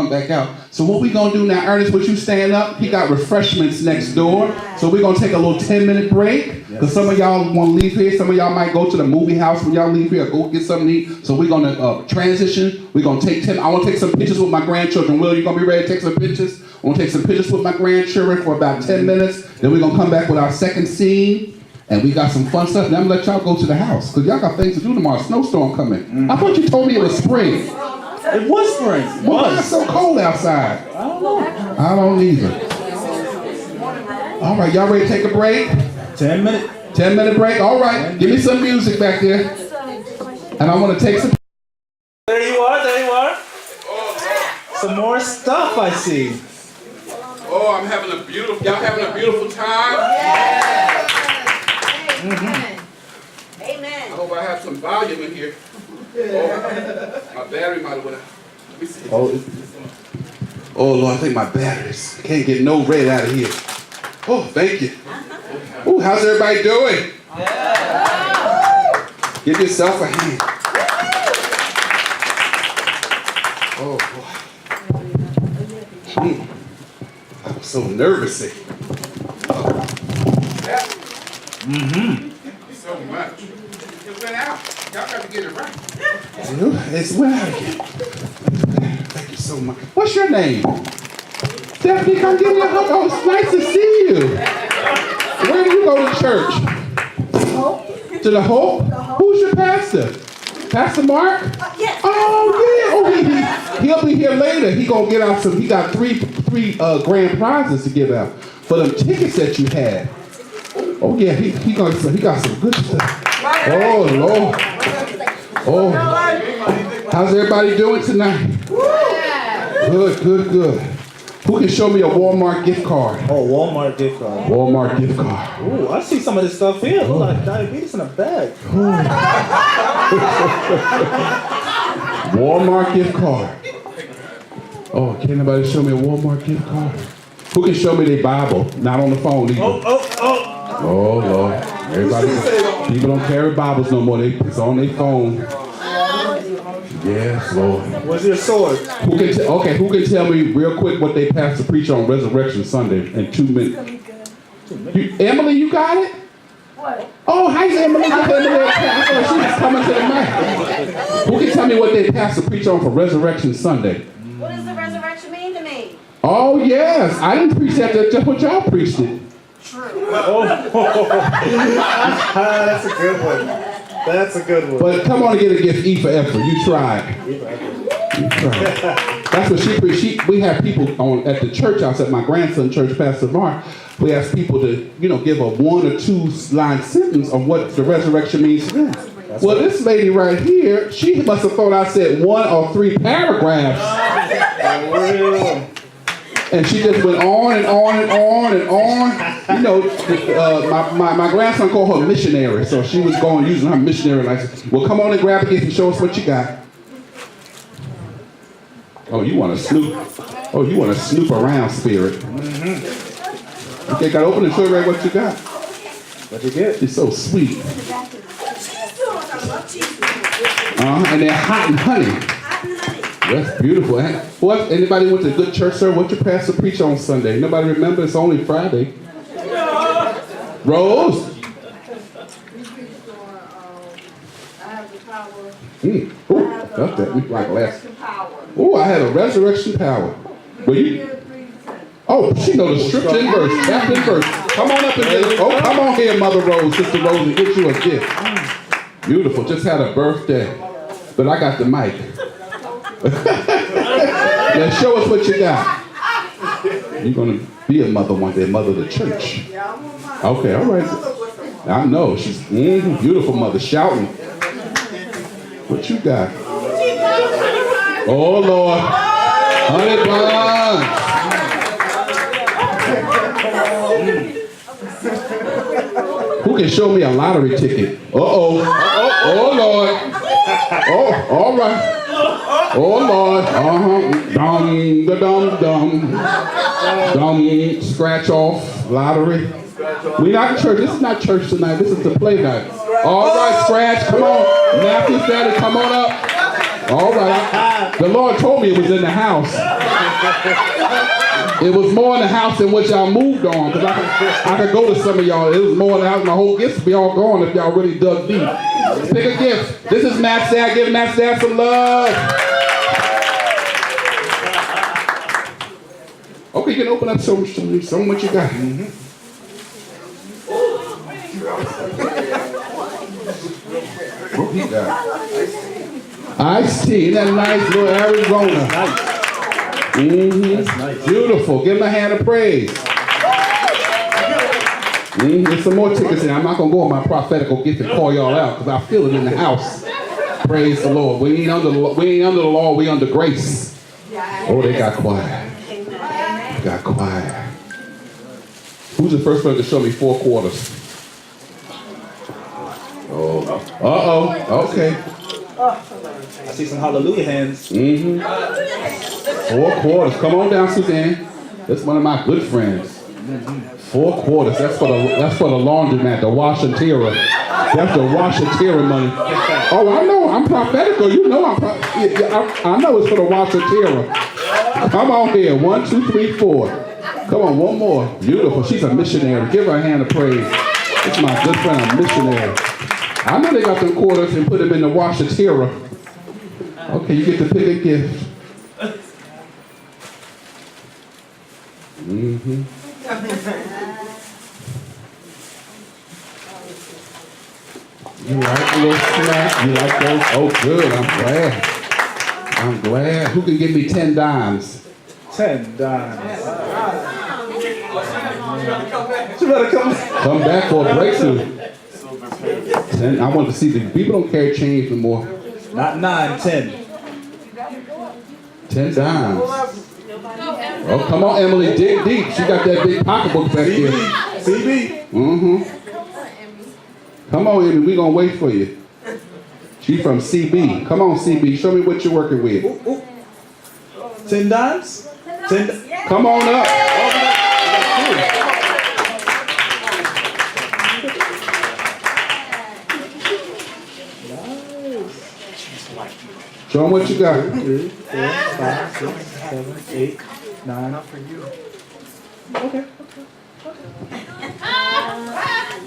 Speaker 3: back out. So what we gonna do now, Ernest, with you stand up, he got refreshments next door. So we're gonna take a little 10-minute break. Because some of y'all wanna leave here, some of y'all might go to the movie house when y'all leave here, go get something to eat. So we're gonna transition. We're gonna take I wanna take some pictures with my grandchildren. Will, you gonna be ready to take some pictures? I wanna take some pictures with my grandchildren for about 10 minutes. Then we're gonna come back with our second scene. And we got some fun stuff. Now I'm gonna let y'all go to the house. Because y'all got things to do tomorrow. Snowstorm coming. I thought you told me it was spring.
Speaker 1: It was spring. It
Speaker 3: Why
Speaker 1: was.
Speaker 3: it's so cold outside?
Speaker 1: I don't know.
Speaker 3: I don't either. All right, y'all ready to take a break?
Speaker 1: 10 minutes.
Speaker 3: 10-minute break? All right, give me some music back there. And I want to take some.
Speaker 1: There you are. Some more stuff I see.
Speaker 3: Oh, I'm having a beautiful, y'all having a beautiful time?
Speaker 4: Amen.
Speaker 3: I
Speaker 4: Amen.
Speaker 3: hope I have some volume in here. Oh, my battery might have went out. Let me see. Oh, Lord, I think my batteries. Can't get no red out of here. Oh, thank you. Oh, how's everybody doing? Give yourself a hand. Oh, boy. I was so nervous. So much. It went out. Y'all got to get it right. It's went out again. Thank you so much. What's your name? Stephanie, come give me a hug. Oh, it's nice to see you. Where do you go to church? To the Hope? Who's your pastor? Pastor Mark?
Speaker 4: Yes.
Speaker 3: Oh, yeah. Oh, he'll be here later. He gonna get out some. He got three grand prizes to give out for them tickets that you had. Oh yeah, he got some good stuff. Oh Lord. Oh, how's everybody doing tonight? Good. Who can show me a Walmart gift card?
Speaker 1: Oh, Walmart gift card.
Speaker 3: Walmart gift card.
Speaker 1: Ooh, I see some of this stuff here. Look like diabetes in a bag.
Speaker 3: Walmart gift card. Oh, can anybody show me a Walmart gift card? Who can show me their Bible? Not on the phone either. Oh Lord. Everybody, people don't carry Bibles no more. It's on their phone. Yes, Lord.
Speaker 1: Where's your sword?
Speaker 3: Who can tell me real quick what they pastor preach on Resurrection Sunday in 2 minutes? Emily, you got it?
Speaker 4: What?
Speaker 3: Oh, hi, Emily. I thought she was coming to the mic. Who can tell me what they pastor preach on for Resurrection Sunday?
Speaker 4: What does the resurrection mean to me?
Speaker 3: Oh, yes. I didn't preach that. That's just what y'all preached it.
Speaker 1: That's a good one. That's a good one.
Speaker 3: But come on and get a gift, E for effort. You tried. That's what she preached. We have people at the church house, at my grandson's church, Pastor Mark. We ask people to, give a 1 or 2 line sentence on what the resurrection means to them. Well, this lady right here, she must have thought I said 1 or 3 paragraphs. And she just went on and on and on and on. My grandson called her missionary, so she was using her missionary license. Well, come on and grab a gift and show us what you got. Oh, you want to snoop? Oh, you want to snoop around, spirit? Okay, gotta open and show you right what you got.
Speaker 1: What you get?
Speaker 3: It's so sweet. And they're hot and honey. That's beautiful. What? Anybody went to good church, sir? What your pastor preach on Sunday? Nobody remember? It's only Friday. Rose. Oh, got that. We like last. Oh, I had a resurrection power. Well, you. Oh, she knows the scripture in verse, chapter and verse. Come on up and get it. Oh, come on here, Mother Rose, Sister Rose, and get you a gift. Beautiful. Just had a birthday, but I got the mic. Now show us what you got. You're gonna be a mother one day, mother of the church. Okay, all right. I know she's beautiful mother, shouting. What you got? Oh Lord, 100 bonds. Who can show me a lottery ticket? Uh-oh. Oh Lord. Oh, all right. Oh Lord. Dum da dum dum. Dum scratch off lottery. We not in church. This is not church tonight. This is the play night. All right, scratch. Come on. Matthew's daddy, come on up. All right. The Lord told me it was in the house. It was more in the house than what y'all moved on. Because I could go to some of y'all. It was more in the house. My whole gifts would be all gone if y'all really dug deep. Pick a gift. This is Matt's dad. Give Matt's dad some love. Okay, you can open up so what you got. What he got? Iced tea. Isn't that nice little Arizona?
Speaker 1: That's nice.
Speaker 3: Beautiful. Give him a hand of praise. There's some more tickets in. I'm not going to go on my prophetical gift and call y'all out because I feel it in the house. Praise the Lord. We ain't under the law. We under grace. Oh, they got quiet. Got quiet. Who's the first person to show me 4 quarters? Oh. Uh-oh. Okay.
Speaker 1: I see some hallelujah hands.
Speaker 3: 4 quarters. Come on down, Suzanne. That's one of my good friends. 4 quarters. That's for the laundromat, the wash and tear. That's the wash and tear money. Oh, I know. I'm prophetical. You know I know it's for the wash and tear. Come on here. 1, 2, 3, 4. Come on, one more. Beautiful. She's a missionary. Give her a hand of praise. It's my good friend, a missionary. I know they got them quarters and put them in the wash and tear. Okay, you get to pick a gift. You like a little snack? You like those? Oh, good. I'm glad. Who can give me 10 dimes?
Speaker 1: 10 dimes. You better come back.
Speaker 3: Come back for a breakthrough. 10. I want to see the people don't carry change no more.
Speaker 1: Not 9, 10.
Speaker 3: 10 dimes. Oh, come on, Emily, dig deep. She got that big pocketbook back here.
Speaker 1: CB.
Speaker 3: Come on, Emily, we gonna wait for you. She from CB. Come on, CB, show me what you're working with.
Speaker 1: 10 dimes? 10.
Speaker 3: Come on up. Show them what you got.
Speaker 1: 3, 4, 5, 6, 7, 8, 9. Not for you. Okay.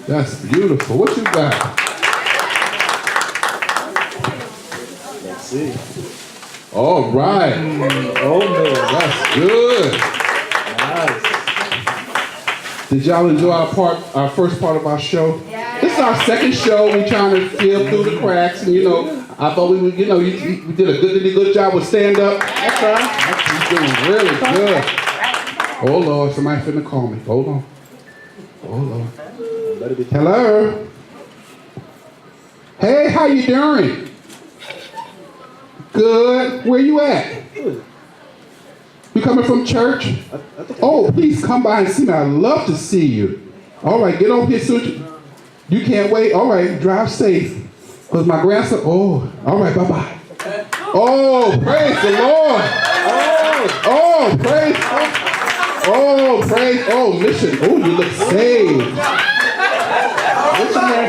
Speaker 3: That's beautiful. What you got?
Speaker 1: Let's see.
Speaker 3: All right.
Speaker 1: Oh no.
Speaker 3: That's good.
Speaker 1: Nice.
Speaker 3: Did y'all enjoy our first part of our show? Yeah. This is our second show. We're trying to feel through the cracks, and I thought we would, we did a good job with stand up. That's right. You're doing really good. Oh Lord, somebody finna call me. Hold on. Oh Lord. Hello. Hey, how you doing? Good. Where you at? You coming from church? Oh, please come by and see me. I'd love to see you. All right, get over here soon. You can't wait. All right, drive safe. Because my grandson, all right, bye-bye. Oh, praise the Lord. Oh, praise. Oh, praise. Oh, mission. Oh, you look saved. Missionary.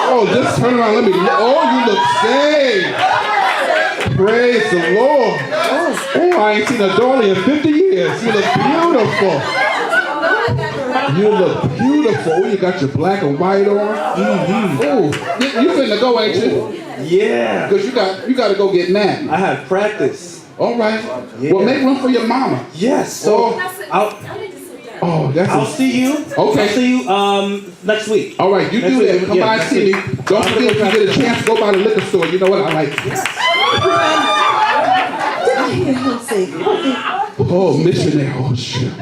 Speaker 3: Oh, just turn around. Let me look. Oh, you look saved. Praise the Lord. Oh, I ain't seen a dolly in 50 years. You look beautiful. You look beautiful. Oh, you got your black and white on. Oh, you finna go, ain't you?
Speaker 1: Yeah.
Speaker 3: Because you got to go get napped.
Speaker 1: I had practice.
Speaker 3: All right.
Speaker 1: Yeah.
Speaker 3: Well, make room for your mama.
Speaker 1: Yes. So I'll
Speaker 3: That's
Speaker 1: see you.
Speaker 3: Okay.
Speaker 1: I'll see you next week.
Speaker 3: all right. You
Speaker 1: Next
Speaker 3: do
Speaker 1: week.
Speaker 3: that. Come
Speaker 1: Yeah,
Speaker 3: by and
Speaker 1: next
Speaker 3: see me.
Speaker 1: week.
Speaker 3: Don't forget if you get a chance, go by the liquor store. You know what I like? Oh, missionary. Oh, shit.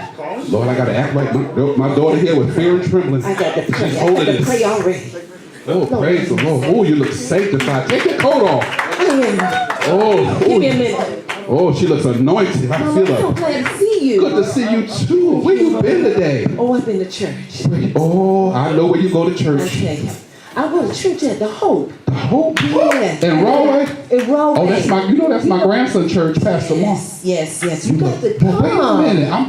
Speaker 3: Lord, I got to act like my daughter here with fear and trembling.
Speaker 5: I got to pray.
Speaker 3: She's
Speaker 5: I
Speaker 3: holding
Speaker 5: got to
Speaker 3: this.
Speaker 5: pray already.
Speaker 3: Oh, praise the Lord. Oh, you look sanctified. Take your coat off. Oh,
Speaker 5: Give me a
Speaker 3: oh,
Speaker 5: minute.
Speaker 3: oh, she looks anointed. I
Speaker 5: Mama,
Speaker 3: feel
Speaker 5: I'm so
Speaker 3: her.
Speaker 5: glad to see you.
Speaker 3: Good to see you too. Where you been today?
Speaker 5: Oh, I've been to church.
Speaker 3: Oh, I know where you go to
Speaker 5: I
Speaker 3: church.
Speaker 5: tell you. I go to church at the Hope.
Speaker 3: The Hope?
Speaker 5: Yeah.
Speaker 3: In Rahway?
Speaker 5: In Rahway.
Speaker 3: Oh, that's my grandson's church, Pastor Mark.
Speaker 5: Yes. You got to
Speaker 3: Well, wait a
Speaker 5: come.
Speaker 3: minute. I'd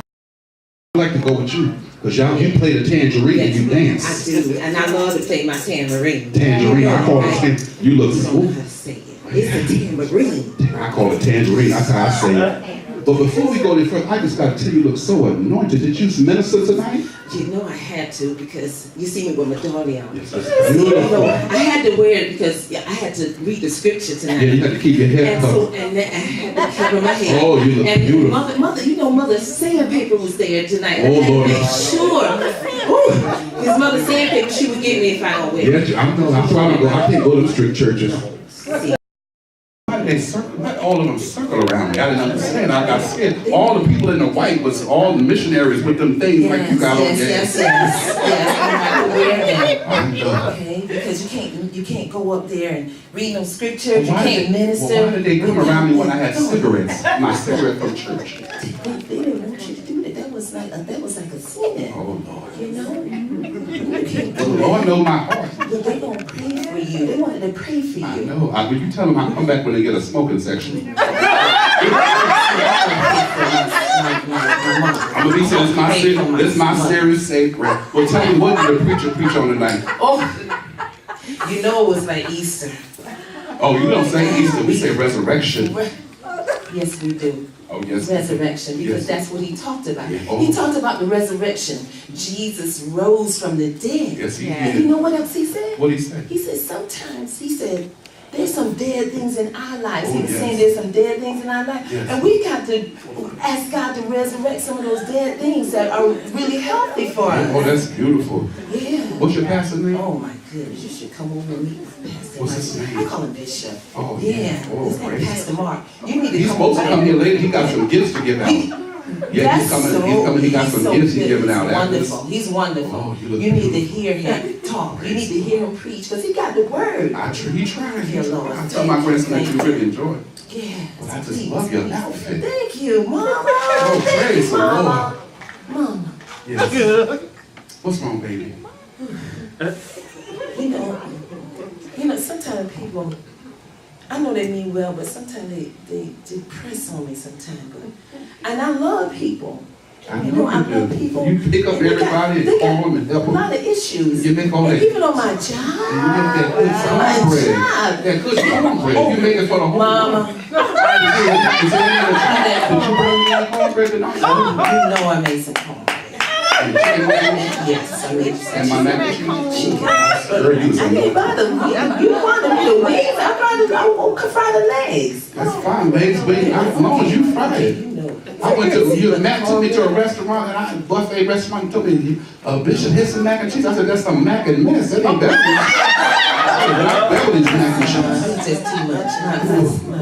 Speaker 3: like to go with you. Because you play the tangerine and you
Speaker 5: I
Speaker 3: dance.
Speaker 5: do. And I love to play my tambourine.
Speaker 3: Tangerine. I call it You look
Speaker 5: I don't know how to say it. It's a tambourine.
Speaker 3: I call it tangerine. That's how I say it. But before we go any further, I just got to tell you, you look so anointed. Did you minister tonight?
Speaker 5: You know I had to because you see me with my daughter on.
Speaker 3: Yes, that's beautiful.
Speaker 5: I had to wear it because I had to read the scripture tonight.
Speaker 3: Yeah, you had to keep your head
Speaker 5: And
Speaker 3: covered.
Speaker 5: so, and then I had to cover my head.
Speaker 3: Oh, you look
Speaker 5: and
Speaker 3: beautiful.
Speaker 5: Mother sandpaper was there tonight.
Speaker 3: Oh,
Speaker 5: I had
Speaker 3: Lord.
Speaker 5: to make sure. His mother sandpaper she would give me if I don't wear it.
Speaker 3: Yeah, I know. I'm trying to go. I can't go to them strict churches. Why all of them circle around me? I didn't understand. I got scared. All the people in the white was all the missionaries with them things like you got on there.
Speaker 5: Yes. I have to wear that.
Speaker 3: I know.
Speaker 5: Okay, because you can't go up there and read no scriptures. You
Speaker 3: Why
Speaker 5: can't
Speaker 3: did-
Speaker 5: minister.
Speaker 3: Well, why did they come around me when I had cigarettes? My cigarette from church.
Speaker 5: They didn't want you to do that. That was like a sin.
Speaker 3: Oh, Lord.
Speaker 5: You know? You can't
Speaker 3: The
Speaker 5: do
Speaker 3: Lord
Speaker 5: that.
Speaker 3: know my heart.
Speaker 5: But they gonna pray for you. They wanted to pray for
Speaker 3: I
Speaker 5: you.
Speaker 3: know. When you tell them I come back when they get a smoking section. I'm gonna be saying this my serious sacred. Well, tell me, what did the preacher preach on tonight?
Speaker 5: Oh, you know it was like Easter.
Speaker 3: Oh, you don't say Easter, we say resurrection.
Speaker 5: Yes, we do.
Speaker 3: Oh, yes.
Speaker 5: Resurrection, because
Speaker 3: Yes.
Speaker 5: that's what he talked about.
Speaker 3: Yeah. Oh.
Speaker 5: He talked about the resurrection. Jesus rose from the dead.
Speaker 3: Yes, he
Speaker 5: And you
Speaker 3: did.
Speaker 5: know what else he said?
Speaker 3: What did he say?
Speaker 5: He said sometimes, he said, there's some dead things in our lives.
Speaker 3: Oh,
Speaker 5: He was
Speaker 3: yes.
Speaker 5: saying there's some dead things in our lives.
Speaker 3: Yes.
Speaker 5: And we got to ask God to resurrect some of those dead things that are really healthy for us.
Speaker 3: Oh, that's beautiful.
Speaker 5: Yeah.
Speaker 3: What's your pastor's name?
Speaker 5: Oh my goodness, you should come over and meet Pastor
Speaker 3: What's his
Speaker 5: Mark.
Speaker 3: name?
Speaker 5: I call him Bishop.
Speaker 3: Oh,
Speaker 5: Yeah,
Speaker 3: yeah. Oh,
Speaker 5: his name
Speaker 3: great.
Speaker 5: is Pastor Mark. You need to
Speaker 3: He's
Speaker 5: come
Speaker 3: supposed to
Speaker 5: over
Speaker 3: come
Speaker 5: there.
Speaker 3: here later. He got some gifts to give out. Yeah, he's coming. He got some gifts he's giving out.
Speaker 5: He's
Speaker 3: after this.
Speaker 5: wonderful. He's wonderful.
Speaker 3: Oh, you look
Speaker 5: you need to
Speaker 3: beautiful.
Speaker 5: hear him talk. You need to hear him preach because he got the word.
Speaker 3: He tried.
Speaker 5: Dear Lord,
Speaker 3: I tell my grandson that you really enjoy it.
Speaker 5: Yeah.
Speaker 3: Well, I just love your outfit.
Speaker 5: Thank you, Mama.
Speaker 3: Oh,
Speaker 5: Thank
Speaker 3: praise
Speaker 5: you,
Speaker 3: the
Speaker 5: Mama. Mama.
Speaker 3: Yes. What's wrong, baby?
Speaker 5: You know, sometimes people, I know they mean well, but sometimes they press on me sometimes. And I love people.
Speaker 3: I
Speaker 5: You
Speaker 3: know
Speaker 5: know, I
Speaker 3: you
Speaker 5: love
Speaker 3: do.
Speaker 5: people.
Speaker 3: You pick up
Speaker 5: And they got-
Speaker 3: everybody and
Speaker 5: they
Speaker 3: call
Speaker 5: got
Speaker 3: them and help
Speaker 5: a
Speaker 3: them.
Speaker 5: lot of issues.
Speaker 3: You make all
Speaker 5: And
Speaker 3: that.
Speaker 5: even on my
Speaker 3: You
Speaker 5: job.
Speaker 3: make that good
Speaker 5: My
Speaker 3: cornbread.
Speaker 5: job.
Speaker 3: That good cornbread. You make it for the whole
Speaker 5: Mama.
Speaker 3: Did you bring me that cornbread tonight?
Speaker 5: You know I made some cornbread.
Speaker 3: And chicken wings?
Speaker 5: Yes, I made some
Speaker 3: And my mac and cheese?
Speaker 5: chicken.
Speaker 3: Girl, you was
Speaker 5: I didn't buy the wings. You wanted the wings. I fry the legs.
Speaker 3: That's fine, legs, but as long as you fry it.
Speaker 5: You know.
Speaker 3: Matt took me to a restaurant, and a buffet restaurant, and told me, Bishop, here's some mac and cheese. I said, that's some mac and mess. That ain't Beverly's mac and cheese.
Speaker 5: It's just too much.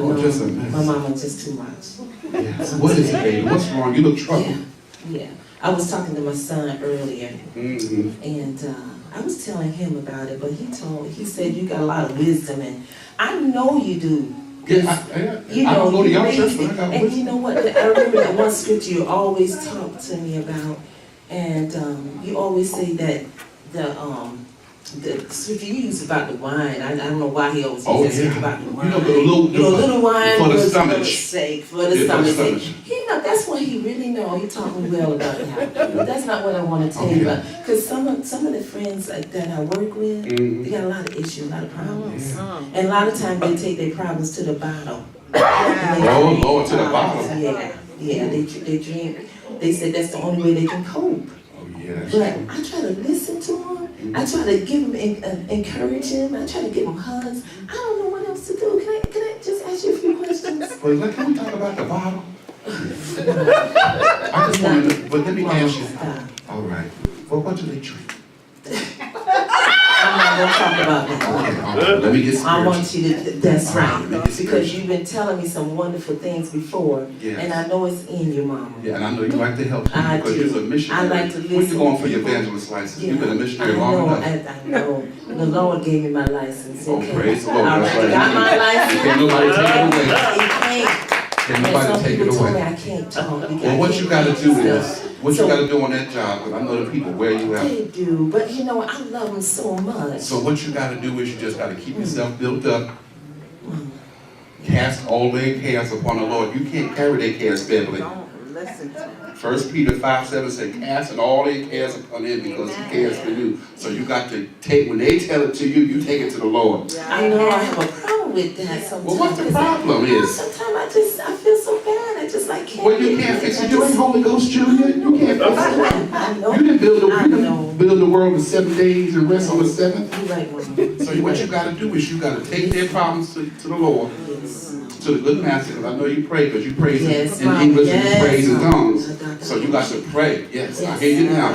Speaker 3: Oh, just a mess.
Speaker 5: My mama's just too much.
Speaker 3: Yes. What is it, baby? What's wrong? You look troubled.
Speaker 5: Yeah. I was talking to my son earlier,
Speaker 3: Mm-hmm.
Speaker 5: and I was telling him about it, but he said you got a lot of wisdom, and I know you do.
Speaker 3: Yeah, I don't go to your church, but I got
Speaker 5: and
Speaker 3: wisdom.
Speaker 5: you know what? I remember that one scripture you always talk to me about, and you always say that the scripture you used about the wine. I don't know why he always
Speaker 3: Oh,
Speaker 5: uses that
Speaker 3: yeah.
Speaker 5: scripture about the wine.
Speaker 3: You know, the
Speaker 5: little wine
Speaker 3: for the
Speaker 5: was
Speaker 3: stomach.
Speaker 5: sake, for the
Speaker 3: Yeah, for the
Speaker 5: stomach sake.
Speaker 3: stomach.
Speaker 5: You know, that's what he really know. He taught me well about that. But that's not what I want to tell you about. Because some of the friends that I work with,
Speaker 3: Mhm.
Speaker 5: they got a lot of issues, a lot of problems. And a lot of times they take their problems to the bottle.
Speaker 3: Oh, Lord, to the bottle.
Speaker 5: Yeah, they drink. They said that's the only way they can cope.
Speaker 3: Oh, yeah, that's
Speaker 5: But
Speaker 3: true.
Speaker 5: I try to listen to them. I try to give them, encourage them. I try to give them hugs. I don't know what else to do. Can I just ask you a few questions?
Speaker 3: But can we talk about the bottle? I just wanted to, but let me ask you.
Speaker 5: Stop.
Speaker 3: All right. Well, what do they drink?
Speaker 5: I'm not gonna talk about that.
Speaker 3: Okay, all right, let me get
Speaker 5: I
Speaker 3: spiritual.
Speaker 5: want you to, that's right.
Speaker 3: Let me get
Speaker 5: Because
Speaker 3: spiritual.
Speaker 5: you've been telling me some wonderful things before.
Speaker 3: Yes.
Speaker 5: And I know it's in you, Mama.
Speaker 3: Yeah, and I know you like to help people
Speaker 5: I
Speaker 3: because
Speaker 5: do.
Speaker 3: you're a missionary.
Speaker 5: I like to
Speaker 3: When you
Speaker 5: listen
Speaker 3: going
Speaker 5: to
Speaker 3: for your
Speaker 5: people.
Speaker 3: evangelist license?
Speaker 5: Yeah,
Speaker 3: You've been a missionary
Speaker 5: I
Speaker 3: long
Speaker 5: know,
Speaker 3: enough.
Speaker 5: I know. The Lord gave me my license.
Speaker 3: Oh,
Speaker 5: Okay?
Speaker 3: praise the Lord.
Speaker 5: All
Speaker 3: That's
Speaker 5: right,
Speaker 3: right.
Speaker 5: got my license.
Speaker 3: Can't nobody take it away.
Speaker 5: He can't.
Speaker 3: Can't
Speaker 5: And
Speaker 3: nobody
Speaker 5: some
Speaker 3: take it
Speaker 5: people told me
Speaker 3: away.
Speaker 5: I can't talk.
Speaker 3: Well, what you gotta do is, what you
Speaker 5: So-
Speaker 3: gotta do on that job, because I know the people where you at.
Speaker 5: They do, but you know, I love them so much.
Speaker 3: So what you gotta do is you just gotta keep yourself built up.
Speaker 5: Mm.
Speaker 3: Cast all their cares upon the Lord. You can't carry their cares, Beverly.
Speaker 2: Don't listen to him.
Speaker 3: 1 Peter 5:7 said, casting all their cares upon him because he cares for you. So you got to take, when they tell it to you, you take it to the Lord.
Speaker 5: I know I have a problem with that sometimes.
Speaker 3: Well, what the problem is?
Speaker 5: Sometimes I feel so bad. I just like can't.
Speaker 3: Well, you can't fix it. You ain't Holy Ghost Junior. You can't fix it.
Speaker 5: I know.
Speaker 3: You didn't build
Speaker 5: I know.
Speaker 3: the world in 7 days and rest on the seventh.
Speaker 5: You're right, Mama.
Speaker 3: So what you gotta do is you gotta take their problems to the Lord,
Speaker 5: Yes.
Speaker 3: to the good master, because I know you pray, because you praise
Speaker 5: Yes,
Speaker 3: in
Speaker 5: Mama.
Speaker 3: English
Speaker 5: Yes,
Speaker 3: and you praise in
Speaker 5: Mama.
Speaker 3: tongues. So you got to pray. Yes, I hear you now.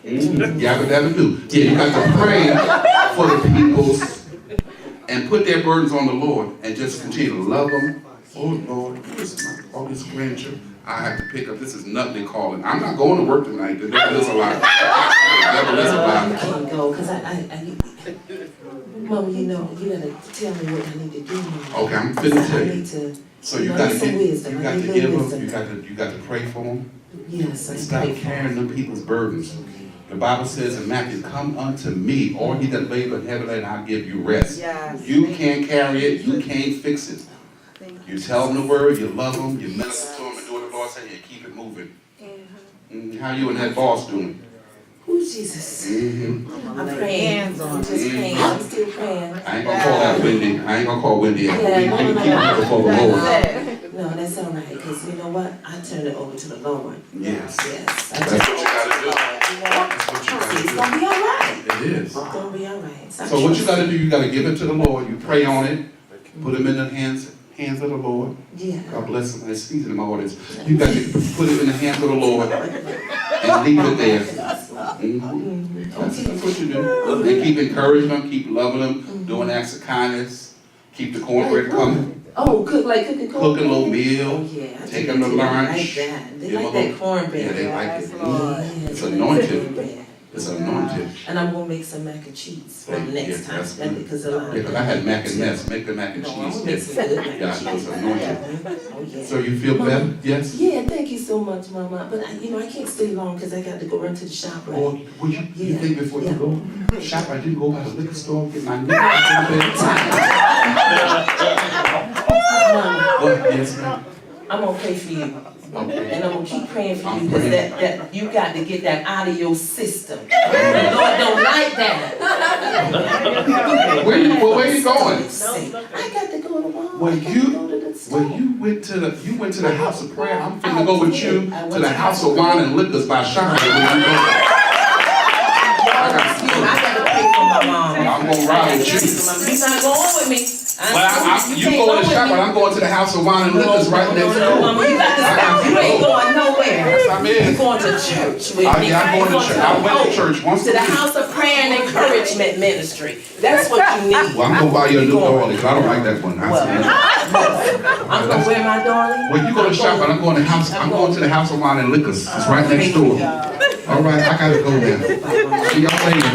Speaker 5: Yes.
Speaker 3: Yabba dabba do. Yeah, you got to pray for the peoples and put their burdens on the Lord and just continue to love them. Oh Lord, all this grandeur I have to pick up. This is nothing calling. I'm not going to work tonight. The devil is a lie. The devil is a
Speaker 5: I
Speaker 3: lie.
Speaker 5: can't go because Mama, you know, you gotta tell me what I need to do, Mama.
Speaker 3: Okay, I'm finna tell
Speaker 5: I
Speaker 3: you.
Speaker 5: need to.
Speaker 3: So you
Speaker 5: I
Speaker 3: got
Speaker 5: need
Speaker 3: to
Speaker 5: some
Speaker 3: get,
Speaker 5: wisdom.
Speaker 3: you
Speaker 5: I
Speaker 3: got
Speaker 5: need
Speaker 3: to
Speaker 5: a
Speaker 3: give
Speaker 5: little
Speaker 3: them.
Speaker 5: wisdom.
Speaker 3: You got to pray for them.
Speaker 5: Yes, I
Speaker 3: Stop
Speaker 5: pray for
Speaker 3: carrying them people's burdens. The Bible says in Matthew, come unto me, all ye that labor and heavy laden, I'll give you rest.
Speaker 2: Yes.
Speaker 3: You can't carry it, you can't fix it.
Speaker 2: Thank
Speaker 3: You tell them the word, you love them, you minister to them, and do what the Lord said, you keep it moving. How you and that boss doing?
Speaker 5: Oh, Jesus.
Speaker 3: Mm-hmm.
Speaker 5: I'm praying. I'm just praying. I'm still praying.
Speaker 3: I ain't gonna call that Wendy. I ain't gonna call Wendy out.
Speaker 5: Yeah,
Speaker 3: We
Speaker 5: no,
Speaker 3: keep
Speaker 5: no,
Speaker 3: it
Speaker 5: no.
Speaker 3: before the Lord.
Speaker 5: No, that's all right, because you know what? I turn it over to the Lord.
Speaker 3: Yes.
Speaker 5: Yes. I
Speaker 3: That's
Speaker 5: just,
Speaker 3: what you gotta do.
Speaker 5: you know,
Speaker 3: That's what you
Speaker 5: it's
Speaker 3: gotta
Speaker 5: gonna be all right.
Speaker 3: do. It is.
Speaker 5: It's gonna be all right.
Speaker 3: So what you gotta do, you gotta give it to the Lord. You pray on it, put them in the hands of the Lord.
Speaker 5: Yeah.
Speaker 3: God bless them. It's easy in my audience. You got to put it in the hands of the Lord and leave it there. Mhm. That's what you do. And keep encouraging them, keep loving them, doing acts of kindness, keep the cornbread coming,
Speaker 5: Oh, cooking corn.
Speaker 3: cooking a little meal,
Speaker 5: Oh, yeah. I
Speaker 3: take
Speaker 5: do
Speaker 3: them to
Speaker 5: too.
Speaker 3: lunch.
Speaker 5: I like that. They
Speaker 3: give
Speaker 5: like
Speaker 3: them a
Speaker 5: that
Speaker 3: little-
Speaker 5: cornbread.
Speaker 3: Yeah, they like
Speaker 2: Yes,
Speaker 3: it.
Speaker 2: Lord.
Speaker 3: It's
Speaker 5: Yeah,
Speaker 3: anointed.
Speaker 5: cornbread.
Speaker 3: It's anointed.
Speaker 5: And I'm gonna make some mac and cheese for the next
Speaker 3: Yeah,
Speaker 5: time.
Speaker 3: that's good.
Speaker 5: Because a lot
Speaker 3: Yeah, because I had mac and mess. Make the mac and
Speaker 5: No, I'm gonna
Speaker 3: cheese.
Speaker 5: make some good mac and
Speaker 3: Yeah, I know
Speaker 5: cheese.
Speaker 3: it's anointed.
Speaker 5: Oh, yeah.
Speaker 3: So you feel better? Yes?
Speaker 5: Yeah, thank you so much, Mama. But I can't stay long because I got to go run to the shop right.
Speaker 3: Or would you
Speaker 5: Yeah.
Speaker 3: think before you
Speaker 5: Yeah.
Speaker 3: go shop, I didn't go by the liquor store and get my nipples.
Speaker 5: Mama,
Speaker 3: What? Yes, ma'am.
Speaker 5: I'm gonna pray for you.
Speaker 3: Okay.
Speaker 5: And I'm gonna keep praying for
Speaker 3: I'm
Speaker 5: you because
Speaker 3: praying.
Speaker 5: that you got to get that out of your system. The Lord don't like that.
Speaker 3: Where you going?
Speaker 5: I got to go to Walmart.
Speaker 3: When
Speaker 5: I got
Speaker 3: you-
Speaker 5: to go to the store.
Speaker 3: When you went to the house of prayer, I'm finna go with you to the house of wine and liquors by Shire.
Speaker 5: Excuse me, I got to pray for my mom.
Speaker 3: I'm gonna ride with you.
Speaker 5: You're not going with me.
Speaker 3: You go to the shop, but I'm going to the house of wine and liquors right next
Speaker 5: No,
Speaker 3: door.
Speaker 5: Mama, you got to stop. You ain't going nowhere.
Speaker 3: Yes, I'm
Speaker 5: You're
Speaker 3: in.
Speaker 5: going to church with me.
Speaker 3: Yeah, I'm going to church. I went to church once
Speaker 5: To
Speaker 3: a
Speaker 5: the
Speaker 3: week.
Speaker 5: House of Prayer and Encouragement Ministry. That's what you need.
Speaker 3: Well, I'm gonna buy you a new darling, because I don't like that one.
Speaker 5: I'm gonna wear my darling.
Speaker 3: When you go to shop, but I'm going to the house of wine and liquors. It's right next door. All right, I gotta go now. See y'all later.